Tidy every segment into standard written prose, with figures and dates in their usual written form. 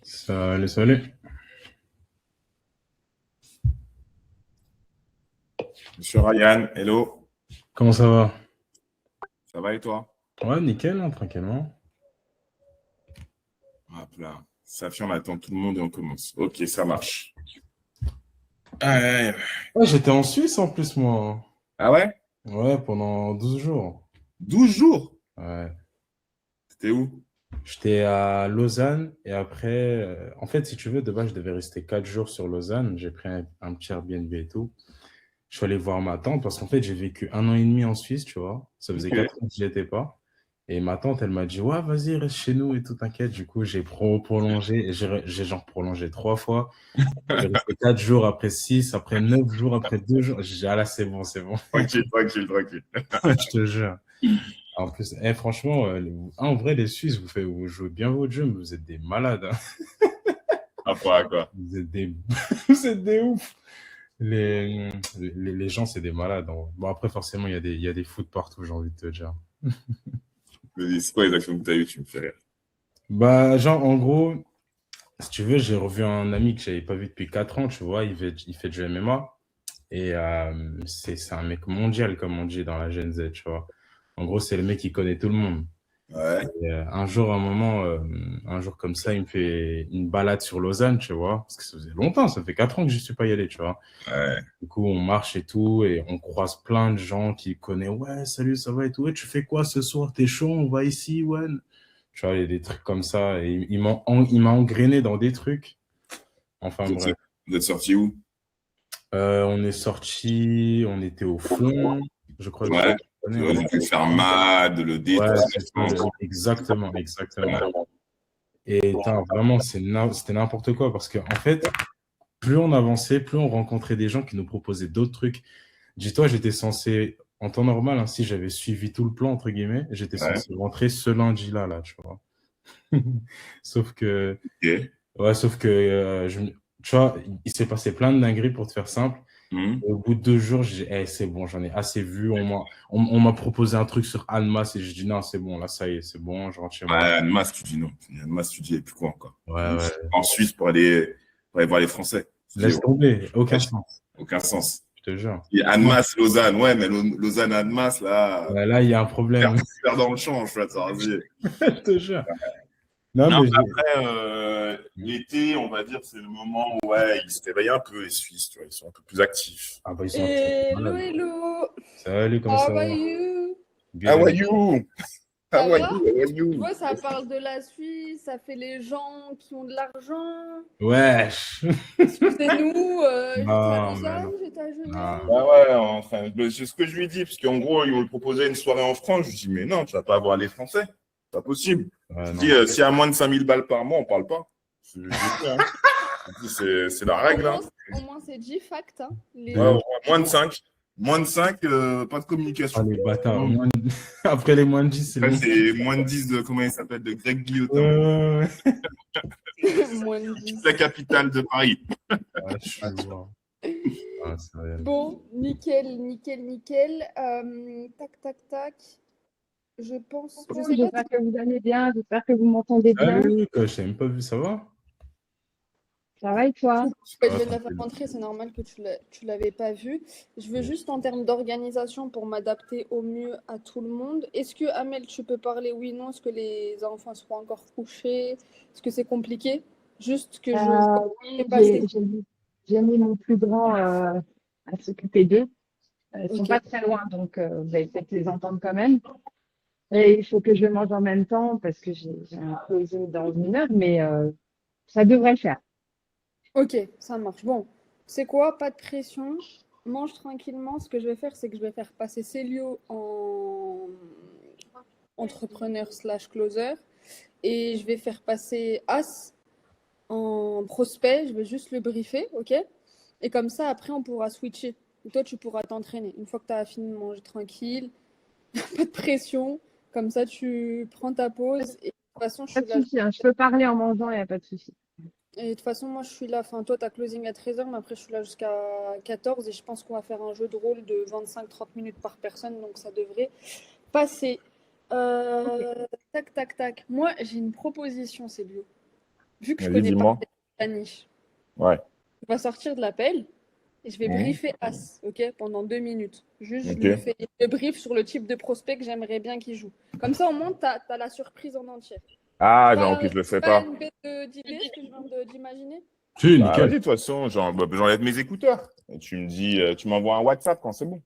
Salut, salut. Monsieur Ryan, hello, Comment ça va? ça va et toi? Ouais, nickel, hein, tranquillement. Hop là, Safi, on attend tout le monde et on commence. Ok, ça marche. Ah Ouais, j'étais en Suisse en plus, moi. ah ouais? Ouais, pendant 12 jours. 12 jours? Ouais. C'était où? J'étais à Lausanne et après, en fait, si tu veux, de base, je devais rester 4 jours sur Lausanne. J'ai pris un petit Airbnb et tout. Je suis allé voir ma tante parce qu'en fait, j'ai vécu 1 an et demi en Suisse, tu vois. Ça faisait Ok. 4 ans que j'y étais pas. Et ma tante, elle m'a dit, ouais, vas-y, reste chez nous et tout, t'inquiète. Du coup, j'ai prolongé, et j'ai genre prolongé 3 fois. J'ai resté 4 jours, après 6, après 9 jours, après 2 jours. J'ai dit, ah là, c'est bon, c'est bon. Tranquille, tranquille, tranquille. Je te jure. En plus, franchement, en vrai, les Suisses, vous jouez bien votre jeu, mais vous êtes des malades, hein. Après quoi? Vous êtes des, vous êtes des ouf. Les gens, c'est des malades, hein. Bon, après, forcément, il y a des foot partout, j'ai envie de te dire. Vas-y, c'est quoi les actions que tu as eues? Tu me fais rire. Bah, genre, en gros, si tu veux, j'ai revu un ami que j'avais pas vu depuis 4 ans, tu vois, il fait du MMA. Et c'est un mec mondial, comme on dit dans la Gen Z, tu vois. En gros, c'est le mec qui connaît tout le monde. Ouais, Et, un jour comme ça, il me fait une balade sur Lausanne, tu vois. Parce que ça faisait longtemps, ça fait 4 ans que je suis pas y allé, tu vois. ouais. Du coup, on marche et tout, et on croise plein de gens qui connaissent. Ouais, salut, ça va et tout. Ouais, tu fais quoi ce soir? T'es chaud? On va ici, ouais. Tu vois, il y a des trucs comme ça. Et il m'a engrainé dans des trucs. Enfin, Vous êtes, bref. vous êtes sorti où? On est sorti, on était au Flon, je crois que tu Ouais. connais, Tu on vois, était j'ai dû au faire Flon. MAD, le D, tout Ouais, ça. c'est ça, exactement, exactement. Et tain, vraiment, c'était n'importe quoi parce que, en fait, plus on avançait, plus on rencontrait des gens qui nous proposaient d'autres trucs. Dis-toi, j'étais censé, en temps normal, hein, si j'avais suivi tout le plan, entre guillemets, j'étais Ouais, censé rentrer ce lundi-là, là, tu vois. Sauf que, ok. ouais, sauf que, tu vois, il s'est passé plein de dingueries pour te faire simple. Hmm. Et au bout de 2 jours, j'ai dit, eh, c'est bon, j'en ai assez vu. On m'a proposé un truc sur Annemasse et j'ai dit, non, c'est bon, là, ça y est, c'est bon, je rentre chez Ouais, moi. Annemasse, tu dis non. Annemasse, tu dis, et puis quoi encore? Ouais, ouais. En Suisse pour aller voir les Français. Tu dis, Laisse tomber, aucun ouais, sens, aucun sens. je te jure. Et Non. Annemasse, Lausanne, ouais, mais Lausanne, Annemasse, là, Ouais, là, il y a un problème, faire dans le champ, je vois ça. Vas-y. je te jure. Non, Non, mais après, l'été, on va dire, c'est le moment où ouais, ils se réveillent un peu, les Suisses, tu vois, ils sont un peu plus actifs. ah bah, ils sont Hello, malades. hello. Salut, comment ça How are va? you? Good. How are you? Ça How are va? you? How are Tu you? vois, ça parle de la Suisse, ça fait les gens qui ont de l'argent. Wesh. Excusez-nous, j'étais à Non, mais non. Lausanne, j'étais à Non. Genève. Ouais, ouais, enfin, c'est ce que je lui dis, parce qu'en gros, ils m'ont proposé une soirée en France. Je lui dis, mais non, tu vas pas avoir les Français. C'est pas possible. Ouais, Je non. dis, s'il y a moins de 5 000 balles par mois, on parle pas. Je lui dis, hein. Je dis, c'est la Au règle, hein. moins, au moins c'est G-Fact, hein. Ouais, De ouais, moins de 5. Moins de 5, pas de ah, communication. les bâtards. Non. Après les moins de 10, c'est les Là, moins c'est moins de 10 de, comment il s'appelle, de Greg Guillotin. de 10. Moins de La 10. capitale de Paris. Ouais, je suis mort. Ah, c'est réel. Bon, nickel, nickel, nickel. Tac, tac, tac. Je pense, je sais pas. J'espère que vous allez bien, j'espère que vous m'entendez bien. Salut, quoi, je t'ai même pas vu, ça va? Ça va et toi? Ça Ouais, je va, viens de la faire tranquille. rentrer, c'est normal que tu l'avais pas vu. Je veux Yes. juste en termes d'organisation pour m'adapter au mieux à tout le monde. Est-ce que Amel, tu peux parler oui, non? Est-ce que les enfants seront encore couchés? Est-ce que c'est compliqué? Juste que je vois ce qui Oui, s'est passé. j'ai mis mon plus grand à s'occuper d'eux. Ils sont Ok, pas très loin, donc vous allez peut-être les entendre quand même. Et il faut que je mange en même temps parce que j'ai un closing dans 1 heure, mais ça devrait le faire. ok, ça marche. Bon, c'est quoi? Pas de pression. Mange tranquillement. Ce que je vais faire, c'est que je vais faire passer Célio en entrepreneur slash closer et je vais faire passer As en prospect, je vais juste le briefer, ok? Et comme ça, après, on pourra switcher. Et toi, tu pourras t'entraîner. Une fois que tu as fini de manger tranquille, pas de pression. Comme ça, tu prends ta pause. Et de toute façon, je Pas suis de là. souci, hein, je peux parler en mangeant, il n'y a pas de souci. Et de toute façon, moi, je suis là. Enfin, toi, tu as closing à 13h, mais après, je suis là jusqu'à 14. Et je pense qu'on va faire un jeu de rôle de 25-30 minutes par personne. Donc, ça devrait passer. Ok. Tac, tac, tac. Moi, j'ai une proposition, c'est bio. Vu que je Vas-y, connais dis-moi. pas la niche, Ouais, je vais sortir de l'appel et je vais Mhm. briefer As, ok, pendant 2 minutes. Juste, je Ok. lui fais le brief sur le type de prospect que j'aimerais bien qu'il joue. Comme ça, au moins, tu as la surprise en entier. Ah, C'est genre, ok, pas, je le c'est fais pas pas. une bête d'idée, ce que je viens d'imaginer? Si, Bah, vas-y, nickel. de toute façon, j'enlève mes écouteurs. Et tu me dis, tu m'envoies un WhatsApp quand c'est bon.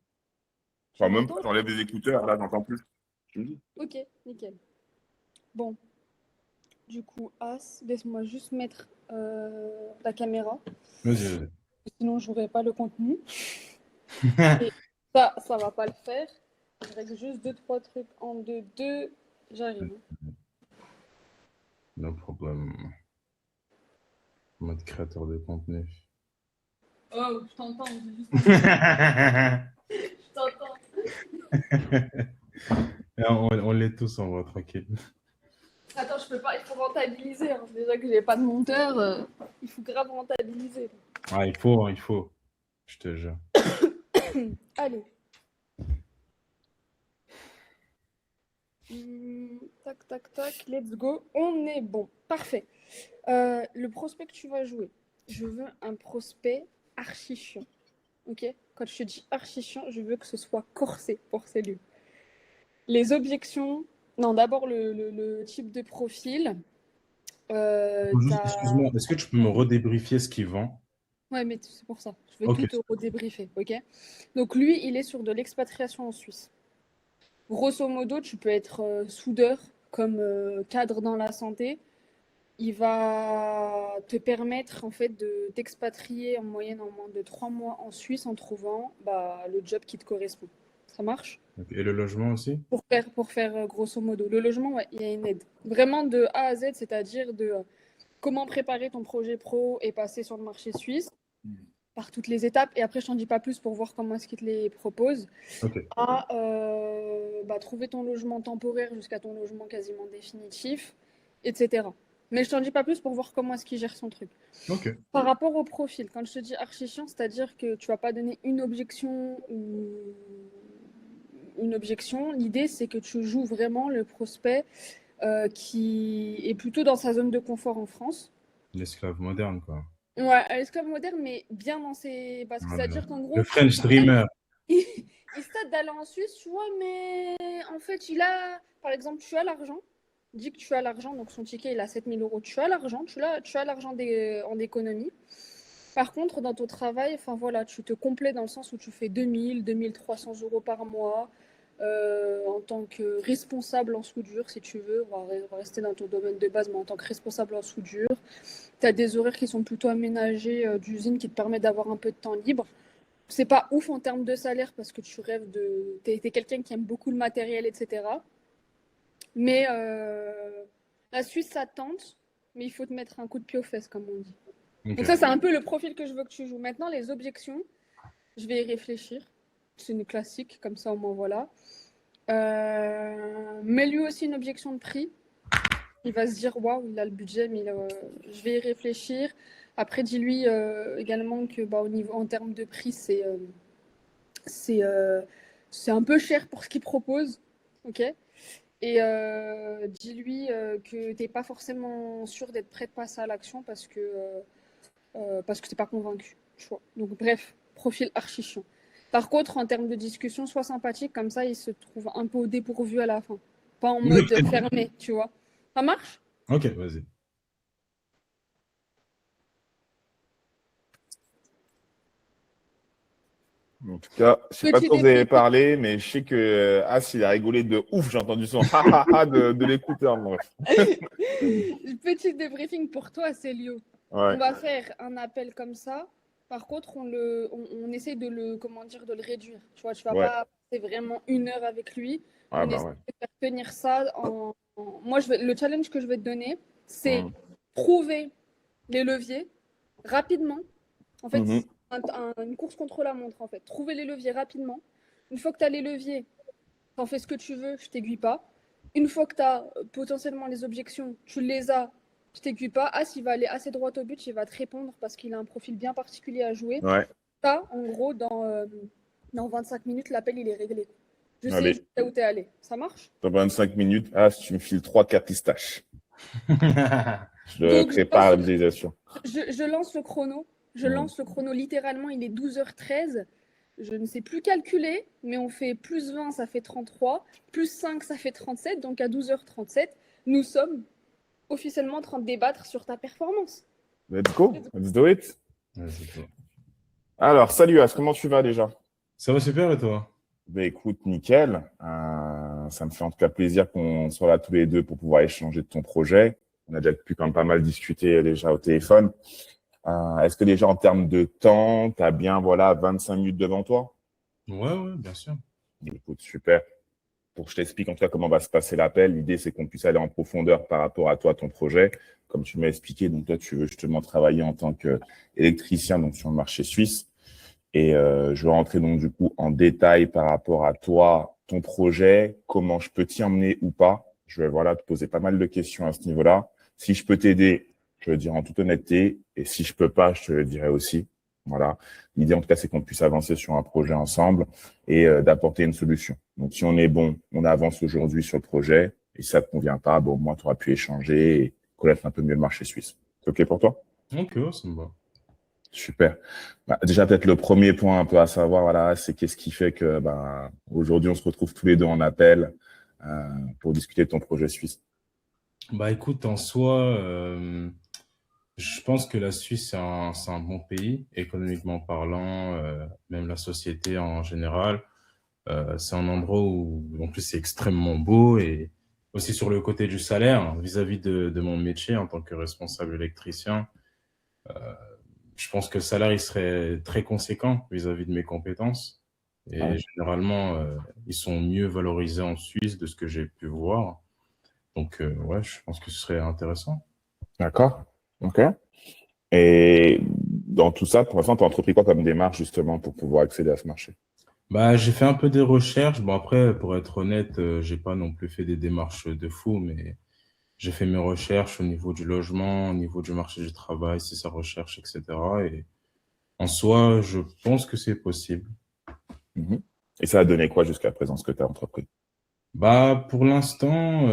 Tu Enfin, même pas, m'entends? j'enlève les écouteurs, là, j'entends plus. Tu me dis. Ok, nickel. Bon, du coup, As, laisse-moi juste mettre la caméra. Vas-y, Sinon, je n'aurai pas le contenu. vas-y. Et ça va pas le faire. Je règle juste 2-3 trucs en 2-2. J'arrive. No problème. Mode créateur de contenu. Oh, je t'entends. Je t'entends. On l'est tous, on va tranquille. Attends, je peux pas. Il faut rentabiliser. Hein. Déjà que j'ai pas de monteur, il faut grave rentabiliser. Ah, il faut, hein, il faut. Je te jure. Allez. Tac, tac, tac. Let's go. On est bon. Parfait. Le prospect que tu vas jouer, je veux un prospect archi chiant. Ok? Quand je te dis archi chiant, je veux que ce soit corsé pour ces lieux. Les objections. Non, d'abord le type de profil. Excuse-moi, est-ce que tu peux me redébriefer ce qu'il vend? Ouais, mais c'est pour ça. Je vais Ok. tout te redébriefer, ok? Donc lui, il est sur de l'expatriation en Suisse. Grosso modo, tu peux être soudeur comme cadre dans la santé. Il va te permettre en fait de t'expatrier en moyenne en moins de 3 mois en Suisse en trouvant le job qui te correspond. Ça marche? Ok. Et le logement aussi? Pour faire grosso modo. Le logement, ouais, il y a une aide. Vraiment de A à Z, c'est-à-dire de comment préparer ton projet pro et passer sur le marché suisse par toutes les étapes. Et après, je t'en dis pas plus pour voir comment est-ce qu'ils te les proposent. Ok. À trouver ton logement temporaire jusqu'à ton logement quasiment définitif, etc. Mais je t'en dis pas plus pour voir comment est-ce qu'il gère son truc. Ok. Par rapport au profil, quand je te dis archi chiant, c'est-à-dire que tu vas pas donner une objection ou une objection. L'idée, c'est que tu joues vraiment le prospect qui est plutôt dans sa zone de confort en France. L'esclave moderne, quoi. Ouais, l'esclave moderne, mais bien dans ses bases. Voilà. C'est-à-dire qu'en Le gros, French Dreamer. il se tâte d'aller en Suisse, tu vois, mais en fait, par exemple, tu as l'argent. Dis que tu as l'argent, donc son ticket, il a 7 000 euros. Tu as l'argent, tu as l'argent en économie. Par contre, dans ton travail, enfin voilà, tu te complais dans le sens où tu fais 2 300 euros par mois en tant que responsable en soudure, si tu veux. On va rester dans ton domaine de base, mais en tant que responsable en soudure. Tu as des horaires qui sont plutôt aménagés d'usine qui te permettent d'avoir un peu de temps libre. C'est pas ouf en termes de salaire parce que tu rêves de. T'es quelqu'un qui aime beaucoup le matériel, etc. Mais la Suisse, ça tente, mais il faut te mettre un coup de pied aux fesses, comme on dit. Donc, ça, Ok. c'est un peu le profil que je veux que tu joues. Maintenant, les objections, je vais y réfléchir. C'est une classique, comme ça, au moins, voilà. Mais lui aussi, une objection de prix. Il va se dire, waouh, il a le budget, mais je vais y réfléchir. Après, dis-lui également que, en termes de prix, c'est c'est un peu cher pour ce qu'il propose. Ok. Et dis-lui que tu n'es pas forcément sûr d'être prêt de passer à l'action parce que tu n'es pas convaincu. Tu vois. Donc, bref, profil archi chiant. Par contre, en termes de discussion, sois sympathique, comme ça, il se trouve un peu au dépourvu à la fin. Pas en mode fermé, tu vois. Ça marche? Ok, vas-y. En tout cas, je sais pas de Petit quoi vous avez débrief. parlé, mais je sais que As, il a rigolé de ouf. J'ai entendu son ha ha ha de l'écouteur, moi. Petit débriefing pour toi, Célio. Ouais, On va faire un appel comme ça. Par contre, on essaie de le réduire. Tu vois, tu vas ouais, pas passer vraiment 1 heure avec lui. ouais, On bah essaie ouais. de faire tenir ça Moi, le challenge que je vais te donner, c'est Mhm. trouver les leviers rapidement. En fait, Mhm. une course contre la montre, en fait. Trouver les leviers rapidement. Une fois que tu as les leviers, t'en fais ce que tu veux, je t'aiguille pas. Une fois que tu as potentiellement les objections, tu les as, je t'aiguille pas. As, il va aller assez droit au but, il va te répondre parce qu'il a un profil bien particulier à jouer. Ouais, Ça, en gros, dans 25 minutes, l'appel, il est réglé. Je sais allez, où tu es allé. Ça marche? dans 25 minutes, As, tu me files 3 4 pistaches. Je Donc, prépare la visualisation. je lance le chrono. Je Ouais. lance le chrono littéralement, il est 12h13. Je ne sais plus calculer, mais on fait plus 20, ça fait 33. Plus 5, ça fait 37. Donc à 12h37, nous sommes officiellement en train de débattre sur ta performance. Let's go. Let's do it. Vas-y, toi. Alors, salut As, comment tu vas déjà? Ça va super et toi? Ben écoute, nickel. Ça me fait en tout cas plaisir qu'on soit là tous les deux pour pouvoir échanger de ton projet. On a déjà pu quand même pas mal discuter déjà au téléphone. Est-ce que déjà en termes de temps, tu as bien 25 minutes devant toi? Ouais, bien sûr. Écoute, super. Pour que je t'explique en tout cas comment va se passer l'appel, l'idée c'est qu'on puisse aller en profondeur par rapport à toi, ton projet. Comme tu m'as expliqué, donc toi tu veux justement travailler en tant qu'électricien donc sur le marché suisse. Et je vais rentrer donc du coup en détail par rapport à toi, ton projet, comment je peux t'y emmener ou pas. Je vais te poser pas mal de questions à ce niveau-là. Si je peux t'aider, je le dirai en toute honnêteté. Et si je peux pas, je te le dirai aussi. Voilà. L'idée en tout cas, c'est qu'on puisse avancer sur un projet ensemble et d'apporter une solution. Donc si on est bon, on avance aujourd'hui sur le projet. Et si ça ne te convient pas, bon, au moins tu auras pu échanger et connaître un peu mieux le marché suisse. C'est OK pour toi? Ok, ça me va. Super. Déjà, peut-être le premier point un peu à savoir, c'est qu'est-ce qui fait que aujourd'hui, on se retrouve tous les deux en appel pour discuter de ton projet suisse. Bah écoute, en soi, je pense que la Suisse, c'est un bon pays, économiquement parlant, même la société en général. C'est un endroit où, en plus, c'est extrêmement beau et aussi sur le côté du salaire, vis-à-vis de mon métier en tant que responsable électricien, je pense que le salaire, il serait très conséquent vis-à-vis de mes compétences. Et Ouais. généralement, ils sont mieux valorisés en Suisse de ce que j'ai pu voir. Donc, ouais, je pense que ce serait intéressant. D'accord. OK. Et dans tout ça, pour l'instant, tu as entrepris quoi comme démarche justement pour pouvoir accéder à ce marché? Bah, j'ai fait un peu des recherches. Bon, après, pour être honnête, j'ai pas non plus fait des démarches de fou, mais j'ai fait mes recherches au niveau du logement, au niveau du marché du travail, si ça recherche, etc. Et en soi, je pense que c'est possible. Mhm. Et ça a donné quoi jusqu'à présent ce que tu as entrepris? Bah, pour l'instant,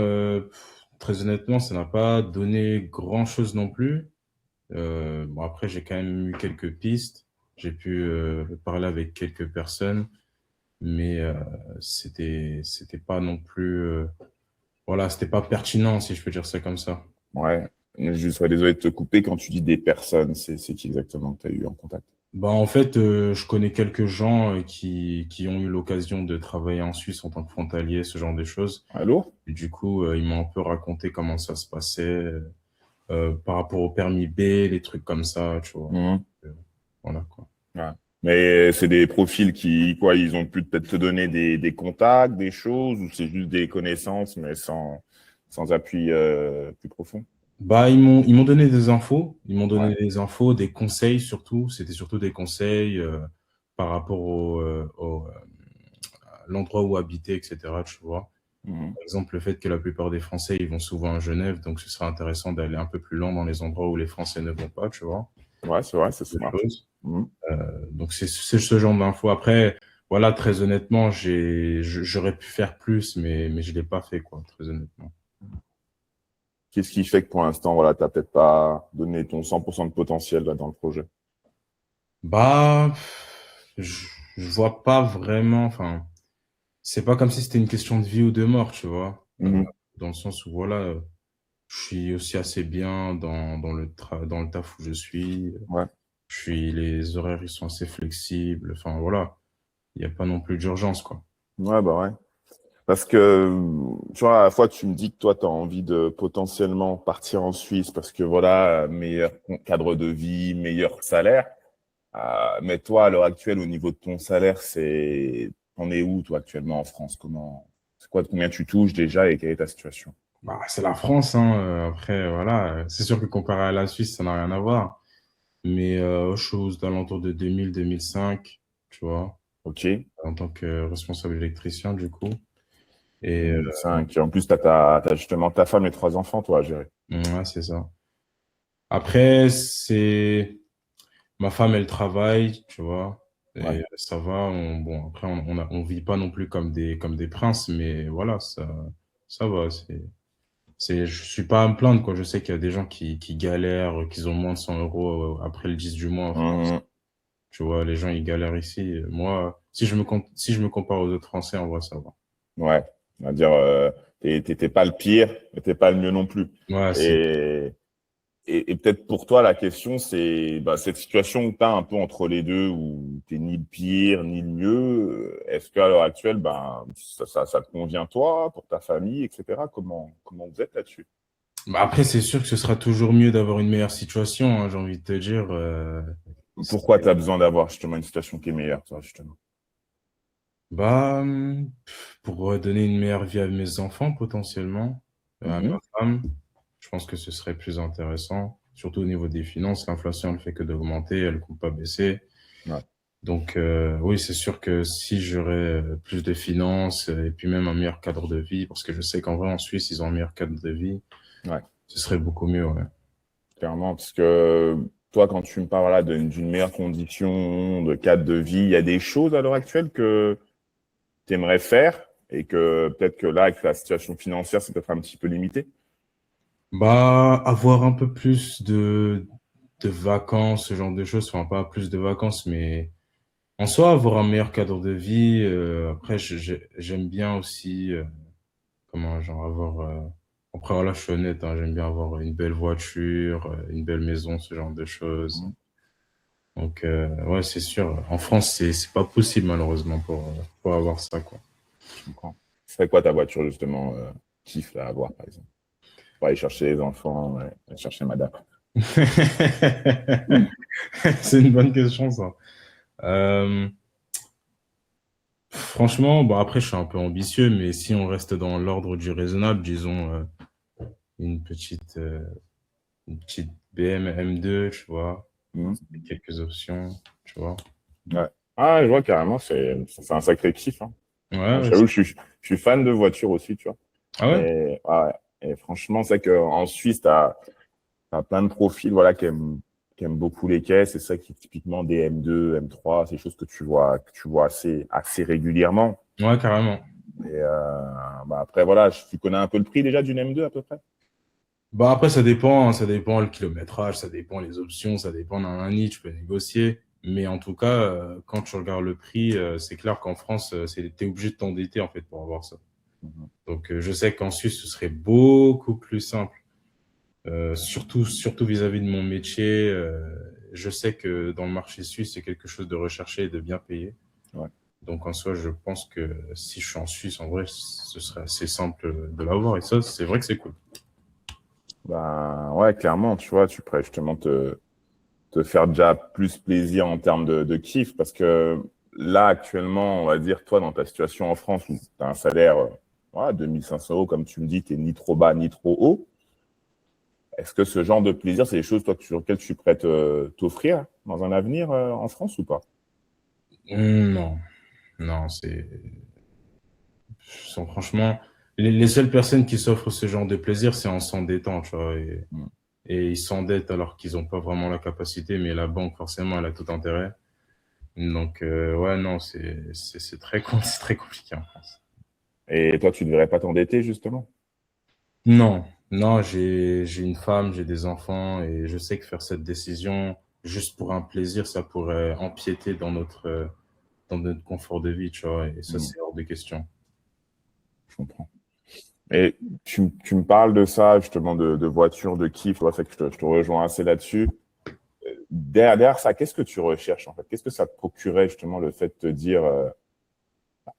très honnêtement, ça n'a pas donné grand-chose non plus. Bon, après, j'ai quand même eu quelques pistes. J'ai pu parler avec quelques personnes, mais c'était pas non plus, voilà, c'était pas pertinent, si je peux dire ça comme ça. Ouais. Je serais désolé de te couper quand tu dis des personnes. C'est qui exactement que tu as eu en contact? Bah, en fait, je connais quelques gens qui ont eu l'occasion de travailler en Suisse en tant que frontalier, ce genre de choses. Allô? Et du coup, ils m'ont un peu raconté comment ça se passait par rapport au permis B, les trucs comme ça, tu vois. Mhm. Voilà, quoi. Ouais. Mais c'est des profils quoi, ils ont pu peut-être te donner des contacts, des choses, ou c'est juste des connaissances, mais sans appui plus profond? Bah, ils m'ont donné des infos. Ils m'ont Ouais. donné des infos, des conseils surtout. C'était surtout des conseils par rapport à l'endroit où habiter, etc., tu vois. Mhm. Par exemple, le fait que la plupart des Français, ils vont souvent à Genève, donc ce serait intéressant d'aller un peu plus loin dans les endroits où les Français ne vont pas, tu vois. Ouais, c'est vrai, c'est Deux smart. choses. Mhm. Donc c'est ce genre d'infos. Après, voilà, très honnêtement, j'aurais pu faire plus, mais je l'ai pas fait, quoi, très honnêtement. Qu'est-ce qui fait que pour l'instant, voilà, t'as peut-être pas donné ton 100% de potentiel là, dans le projet? Bah, je vois pas vraiment, enfin, c'est pas comme si c'était une question de vie ou de mort, tu vois. Mhm. Dans le sens où, voilà, je suis aussi assez bien dans le taf où je suis. Ouais. Les horaires, ils sont assez flexibles. Enfin, voilà. Il n'y a pas non plus d'urgence, quoi. Ouais, bah ouais. Parce que, tu vois, à la fois, tu me dis que toi, tu as envie de potentiellement partir en Suisse parce que, voilà, meilleur cadre de vie, meilleur salaire. Mais toi, à l'heure actuelle, au niveau de ton salaire, t'en es où, toi, actuellement en France? C'est quoi, combien tu touches déjà et quelle est ta situation? Bah, c'est la France, hein. Après, voilà. C'est sûr que comparé à la Suisse, ça n'a rien à voir. Mais chose d'alentour de 2000, 2005, tu vois, OK. en tant que responsable électricien, du coup. Et 2005. Et en plus, t'as justement ta femme et 3 enfants, toi, à gérer. ouais, c'est ça. Après, ma femme, elle travaille, tu vois. Ouais. Et ça va. Bon, après, on vit pas non plus comme des princes, mais voilà, ça va. Je suis pas à me plaindre, quoi. Je sais qu'il y a des gens qui galèrent, qui ont moins de 100 euros après le 10 du mois en France. Mhm. Tu vois, les gens, ils galèrent ici. Moi, si je me compare aux autres Français, en vrai, ça va. Ouais, on va dire, t'es pas le pire, mais t'es pas le mieux non plus. Ouais, c'est Et, et peut-être pour toi, la question, c'est bah, cette situation où tu as un peu entre les deux, où tu ni le pire, ni le mieux. Est-ce qu'à l'heure actuelle, ben, ça te convient toi, pour ta famille, etc. Comment vous êtes là-dessus? Bah, après, c'est sûr que ce sera toujours mieux d'avoir une meilleure situation, hein, j'ai envie de te dire. Pourquoi tu as besoin d'avoir justement une situation qui est meilleure, toi, justement? Bah, pour donner une meilleure vie à mes enfants, potentiellement, à Mhm. ma femme, je pense que ce serait plus intéressant, surtout au niveau des finances. L'inflation ne fait que d'augmenter, elle ne compte pas baisser. Ouais. Donc, oui, c'est sûr que si j'aurais plus de finances et puis même un meilleur cadre de vie, parce que je sais qu'en vrai, en Suisse, ils ont un meilleur cadre de vie, Ouais. ce serait beaucoup mieux, ouais. Clairement, parce que toi, quand tu me parles là d'une meilleure condition, de cadre de vie, il y a des choses à l'heure actuelle que tu aimerais faire et que peut-être que là, avec la situation financière, c'est peut-être un petit peu limité. Bah, avoir un peu plus de vacances, ce genre de choses, enfin, pas plus de vacances, mais en soi, avoir un meilleur cadre de vie. Après, j'aime bien aussi, comment, genre, avoir. Après, voilà, je suis honnête, hein, j'aime bien avoir une belle voiture, une belle maison, ce genre de choses. Mhm. Donc, ouais, c'est sûr. En France, c'est pas possible, malheureusement, pour avoir ça, quoi. Je comprends. Ce serait quoi ta voiture, justement, kiff là, à avoir, par exemple? Pour aller chercher les enfants, ouais, aller chercher madame. C'est une bonne question, ça. Euh, Franchement, bon, après, je suis un peu ambitieux, mais si on reste dans l'ordre du raisonnable, disons, une petite, euh, une petite BM M2, tu vois, Mhm. quelques options, tu vois. Ouais. Ah, je vois carrément, c'est un sacré kiff, hein. Ouais, Moi, ouais, j'avoue, je suis fan de voitures aussi, tu vois. ah ouais? Et, ouais. Et franchement, c'est qu'en Suisse, t'as plein de profils voilà, qui aiment beaucoup les caisses. C'est ça qui est typiquement des M2, M3, c'est des choses que tu vois assez régulièrement. Ouais, carrément. Et bah après, voilà, tu connais un peu le prix déjà d'une M2 à peu près? Bah après, ça dépend, hein, ça dépend le kilométrage, ça dépend les options, ça dépend d'un nid, tu peux négocier. Mais en tout cas, quand tu regardes le prix, c'est clair qu'en France, t'es obligé de t'endetter en fait pour avoir ça. Mhm. Donc je sais qu'en Suisse, ce serait beaucoup plus simple. Surtout vis-à-vis de mon métier, je sais que dans le marché suisse, c'est quelque chose de recherché et de bien payé. Ouais. Donc en soi, je pense que si je suis en Suisse, en vrai, ce serait assez simple de l'avoir. Et ça, c'est vrai que c'est cool. Ben, ouais, clairement, tu vois, tu pourrais justement te faire déjà plus plaisir en termes de kiff parce que là, actuellement, on va dire, toi, dans ta situation en France où tu as un salaire, voilà, 2500 euros, comme tu me dis, tu n'es ni trop bas ni trop haut. Est-ce que ce genre de plaisir, c'est des choses, toi, sur lesquelles tu pourrais t'offrir dans un avenir en France ou pas? Non, non, franchement, les seules personnes qui s'offrent ce genre de plaisir, c'est en s'endettant, tu vois. Mm. Et ils s'endettent alors qu'ils n'ont pas vraiment la capacité, mais la banque, forcément, elle a tout intérêt. Donc, ouais, non, c'est très, c'est très compliqué en France. Et toi, tu ne devrais pas t'endetter, justement? Non, non, j'ai une femme, j'ai des enfants et je sais que faire cette décision juste pour un plaisir, ça pourrait empiéter dans notre confort de vie, tu vois, et ça, Mm. c'est hors de question. Je comprends. Et tu me parles de ça, justement, de voiture, de kiff, ouais, fait que je te rejoins assez là-dessus. Derrière ça, qu'est-ce que tu recherches, en fait? Qu'est-ce que ça te procurait, justement, le fait de te dire,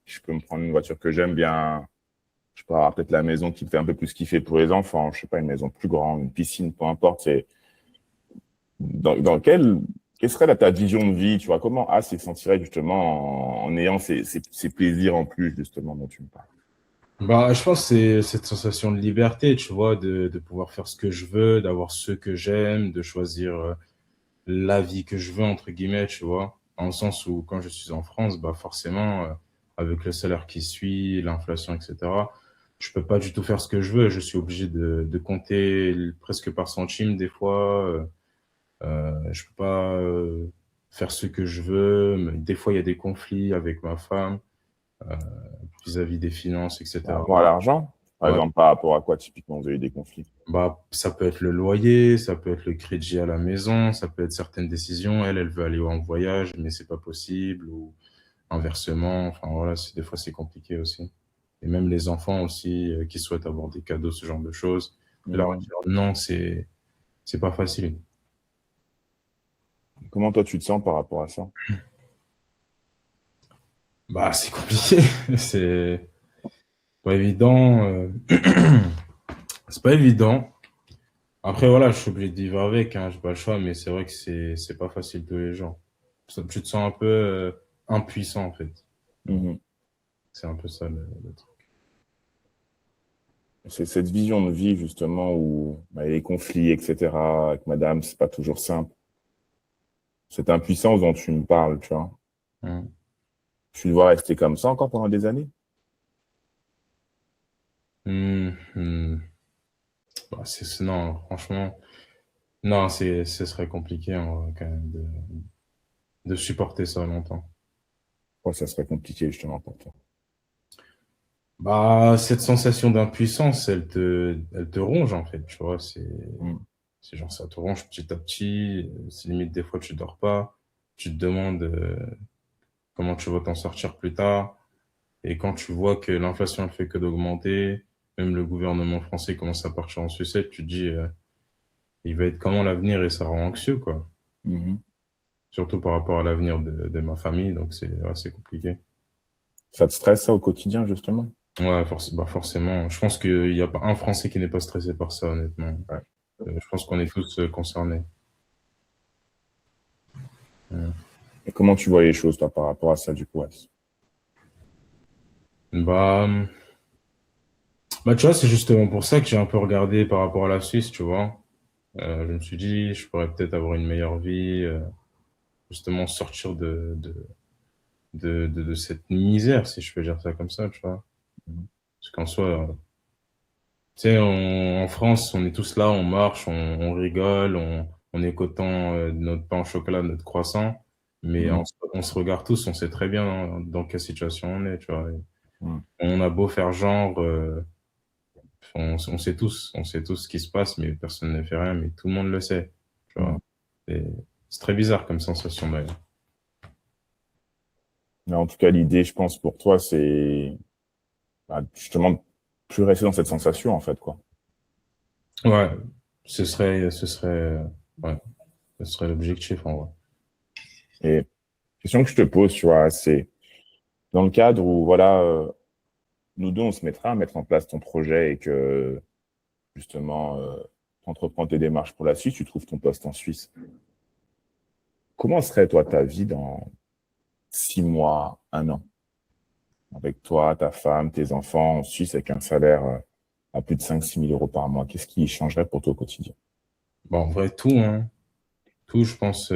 je peux me prendre une voiture que j'aime bien, je peux avoir peut-être la maison qui me fait un peu plus kiffer pour les enfants, je sais pas, une maison plus grande, une piscine, peu importe. C'est dans quelle serait ta vision de vie, tu vois? Comment As se sentirait, justement, en ayant ces plaisirs en plus, justement, dont tu me parles? Bah, je pense que c'est cette sensation de liberté, tu vois, de pouvoir faire ce que je veux, d'avoir ce que j'aime, de choisir la vie que je veux, entre guillemets, tu vois. Dans le sens où, quand je suis en France, bah, forcément, avec le salaire qui suit, l'inflation, etc., je peux pas du tout faire ce que je veux. Je suis obligé de compter presque par centime des fois. Je peux pas faire ce que je veux. Des fois, il y a des conflits avec ma femme vis-à-vis des finances, Par etc. rapport à l'argent? Par Ouais. exemple, par rapport à quoi, typiquement, vous avez eu des conflits? Bah, ça peut être le loyer, ça peut être le crédit à la maison, ça peut être certaines décisions. Elle veut aller en voyage, mais c'est pas possible, ou inversement. Enfin, voilà, des fois, c'est compliqué aussi. Et même les enfants aussi, qui souhaitent avoir des cadeaux, ce genre de choses. Leur Mhm. dire non, c'est pas facile. Comment toi, tu te sens par rapport à ça? Bah, c'est compliqué. C'est pas évident. C'est pas évident. Après, voilà, je suis obligé de vivre avec, hein, j'ai pas le choix, mais c'est vrai que c'est pas facile tous les jours. Tu te sens un peu impuissant, en fait. Mhm. C'est un peu ça le truc. C'est cette vision de vie, justement, où bah, les conflits, etc., avec madame, c'est pas toujours simple. Cette impuissance dont tu me parles, tu vois. Hum. Tu dois rester comme ça encore pendant des années? Hum. Bah, non, franchement, non, ce serait compliqué en vrai, quand même de supporter ça longtemps. Pourquoi ça serait compliqué, justement, pour toi? Bah, cette sensation d'impuissance, elle te ronge, en fait, tu vois, Mhm. c'est genre, ça te ronge petit à petit, c'est limite, des fois, tu dors pas, tu te demandes comment tu vas t'en sortir plus tard, et quand tu vois que l'inflation ne fait que d'augmenter, même le gouvernement français commence à partir en sucette, tu te dis, il va être comment l'avenir, et ça rend anxieux, quoi. Mhm. Surtout par rapport à l'avenir de ma famille, donc c'est compliqué. Ça te stresse, ça, au quotidien, justement? Ouais, bah forcément. Je pense qu'il n'y a pas un Français qui n'est pas stressé par ça, honnêtement. Ouais. Je pense qu'on est tous concernés. Ouais. Et comment tu vois les choses, toi, par rapport à ça, du coup? Ouais. Bah, tu vois, c'est justement pour ça que j'ai un peu regardé par rapport à la Suisse, tu vois. Je me suis dit, je pourrais peut-être avoir une meilleure vie, justement sortir de cette misère, si je peux dire ça comme ça, tu vois. Mhm. Parce qu'en soi, tu sais, en France, on est tous là, on marche, on rigole, on est content de notre pain au chocolat, de notre croissant, mais Mhm. on se regarde tous, on sait très bien dans quelle situation on est, tu vois. Et Mhm. on a beau faire genre, on sait tous ce qui se passe, mais personne ne fait rien, mais tout le monde le sait, tu vois. Mhm. Et c'est très bizarre comme sensation d'ailleurs. Mais en tout cas, l'idée, je pense, pour toi, c'est bah, justement de plus rester dans cette sensation, en fait, quoi. Ouais, ouais, ce serait l'objectif en vrai. Et question que je te pose, tu vois, c'est dans le cadre où, voilà, nous deux, on se mettra à mettre en place ton projet et que, justement, tu entreprends tes démarches pour la Suisse, tu trouves ton poste en Suisse. Comment serait, toi, ta vie dans 6 mois, un an, avec toi, ta femme, tes enfants en Suisse, avec un salaire à plus de 5 000 à 6 000 euros par mois? Qu'est-ce qui changerait pour toi au quotidien? Bon, en vrai, tout, hein. Tout, je pense.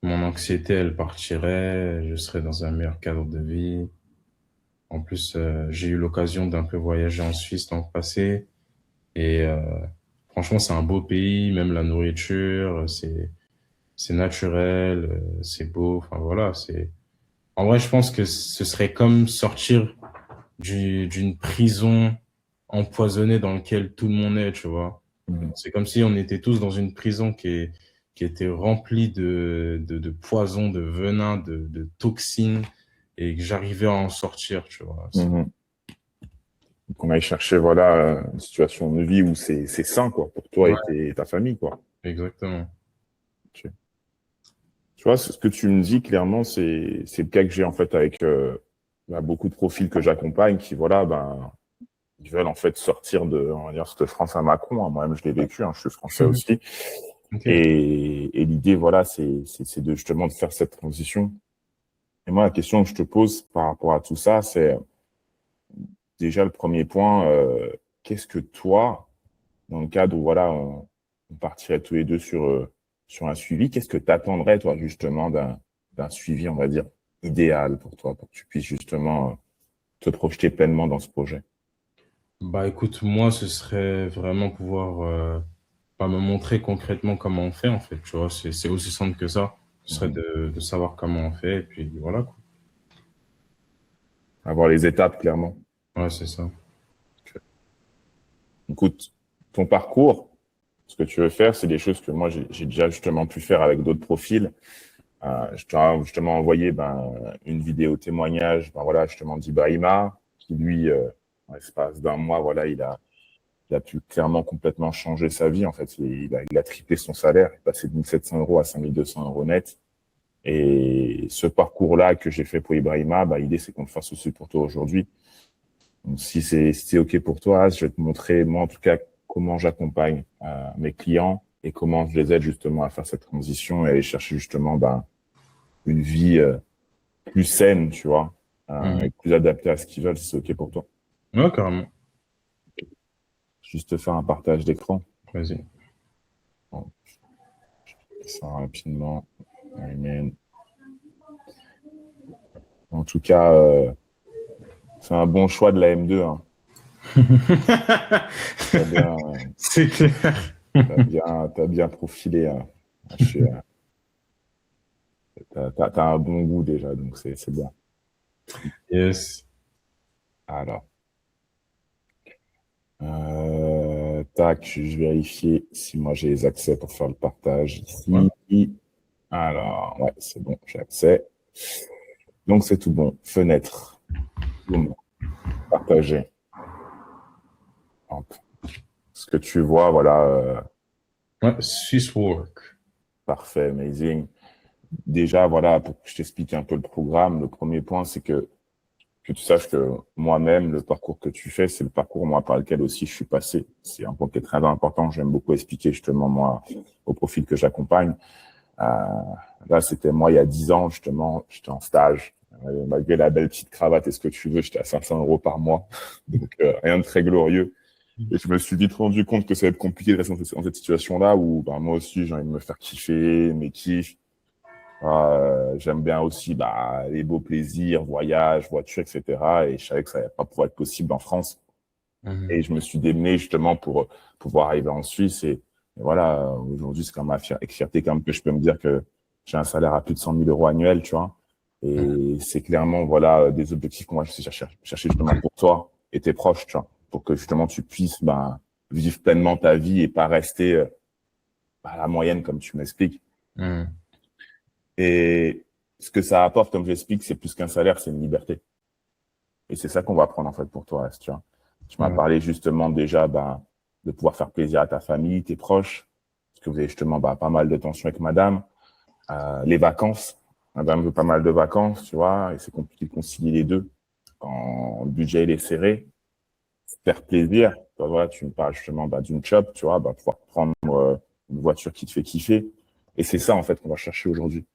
Mon anxiété, elle partirait, je serais dans un meilleur cadre de vie. En plus, j'ai eu l'occasion d'un peu voyager en Suisse dans le passé. Et franchement, c'est un beau pays, même la nourriture, c'est naturel, c'est beau. Enfin voilà, En vrai, je pense que ce serait comme sortir d'une prison empoisonnée dans laquelle tout le monde est, tu vois. Mhm. C'est comme si on était tous dans une prison qui était remplie de poison, de venin, de toxines, et que j'arrivais à en sortir, tu vois. Mhm. Qu'on aille chercher, voilà, une situation de vie où c'est sain, quoi, pour toi Ouais, et ta famille, quoi. exactement. Ok. Tu vois, ce que tu me dis, clairement, c'est le cas que j'ai, en fait, avec bah, beaucoup de profils que j'accompagne qui, voilà, ben, ils veulent, en fait, sortir on va dire, cette France à Macron, hein. Moi-même, je l'ai vécu, hein, je suis français aussi. Ok. Et l'idée, voilà, c'est de, justement, de faire cette transition. Et moi, la question que je te pose par rapport à tout ça, c'est déjà le premier point, qu'est-ce que toi, dans le cadre où voilà, on partirait tous les deux sur un suivi, qu'est-ce que tu attendrais, toi, justement, d'un suivi, on va dire, idéal pour toi, pour que tu puisses justement te projeter pleinement dans ce projet? Bah écoute, moi, ce serait vraiment pouvoir bah, me montrer concrètement comment on fait, en fait, tu vois. C'est aussi simple que ça. Ce serait Mhm. de savoir comment on fait, et puis voilà, quoi. Avoir les étapes, clairement. Ouais, c'est ça. Écoute, ton parcours, ce que tu veux faire, c'est des choses que moi, j'ai déjà justement pu faire avec d'autres profils. Je t'ai justement envoyé une vidéo témoignage, voilà, justement d'Ibrahima, qui lui, en l'espace d'un mois, voilà, il a pu clairement complètement changer sa vie. En fait, il a triplé son salaire, il est passé de 1 700 € à 5 200 € net. Et ce parcours-là que j'ai fait pour Ibrahima, l'idée, c'est qu'on le fasse aussi pour toi aujourd'hui. Donc, si c'est OK pour toi, je vais te montrer, moi, en tout cas, comment j'accompagne mes clients et comment je les aide justement à faire cette transition et aller chercher justement une vie plus saine, tu vois, et plus adaptée à ce qu'ils veulent, si c'est OK pour toi. Ouais, carrément. Juste te faire un partage d'écran. Vas-y. Bon, je fais ça rapidement. Amen. En tout cas, c'est un bon choix de la M2. Hein. C'est clair. T'as bien profilé. Hein. T'as un bon goût déjà, donc c'est bien. Yes. Alors. Tac, je vais vérifier si moi j'ai les accès pour faire le partage ici. Ouais. Alors, ouais, c'est bon, j'ai accès. Donc, c'est tout bon. Fenêtre. Boum. Partager. Hop. Ce que tu vois, voilà. Ouais, Swisswork. Parfait, amazing. Déjà, voilà, pour que je t'explique un peu le programme, le premier point, c'est que tu saches que moi-même, le parcours que tu fais, c'est le parcours, moi, par lequel aussi je suis passé. C'est un point qui est très important. J'aime beaucoup expliquer, justement, moi, au profil que j'accompagne. Là, c'était moi, il y a 10 ans, justement, j'étais en stage. Malgré la belle petite cravate et ce que tu veux, j'étais à 500 € par mois. Donc, rien de très glorieux. Et je me suis vite rendu compte que ça va être compliqué de rester dans cette situation-là où, moi aussi, j'ai envie de me faire kiffer, mes kiffs. J'aime bien aussi les beaux plaisirs, voyages, voitures, etc. Et je savais que ça n'allait pas pouvoir être possible en France. Et je me suis démené justement pour pouvoir arriver en Suisse. Et voilà, aujourd'hui, c'est quand même avec fierté quand même que je peux me dire que j'ai un salaire à plus de 100 000 € annuels, tu vois. Et c'est clairement voilà des objectifs que moi je chercher justement pour toi et tes proches, tu vois, pour que justement tu puisses vivre pleinement ta vie et pas rester à la moyenne comme tu m'expliques. Et ce que ça apporte, comme j'explique, c'est plus qu'un salaire, c'est une liberté. Et c'est ça qu'on va prendre en fait pour toi, tu vois. Tu m'as parlé justement déjà de pouvoir faire plaisir à ta famille, tes proches, parce que vous avez justement pas mal de tensions avec madame. Les vacances, madame veut pas mal de vacances, tu vois, et c'est compliqué de concilier les deux quand le budget il est serré. Faire plaisir, voilà, tu me parles justement d'une chop, tu vois, pouvoir prendre une voiture qui te fait kiffer. Et c'est ça en fait qu'on va chercher aujourd'hui.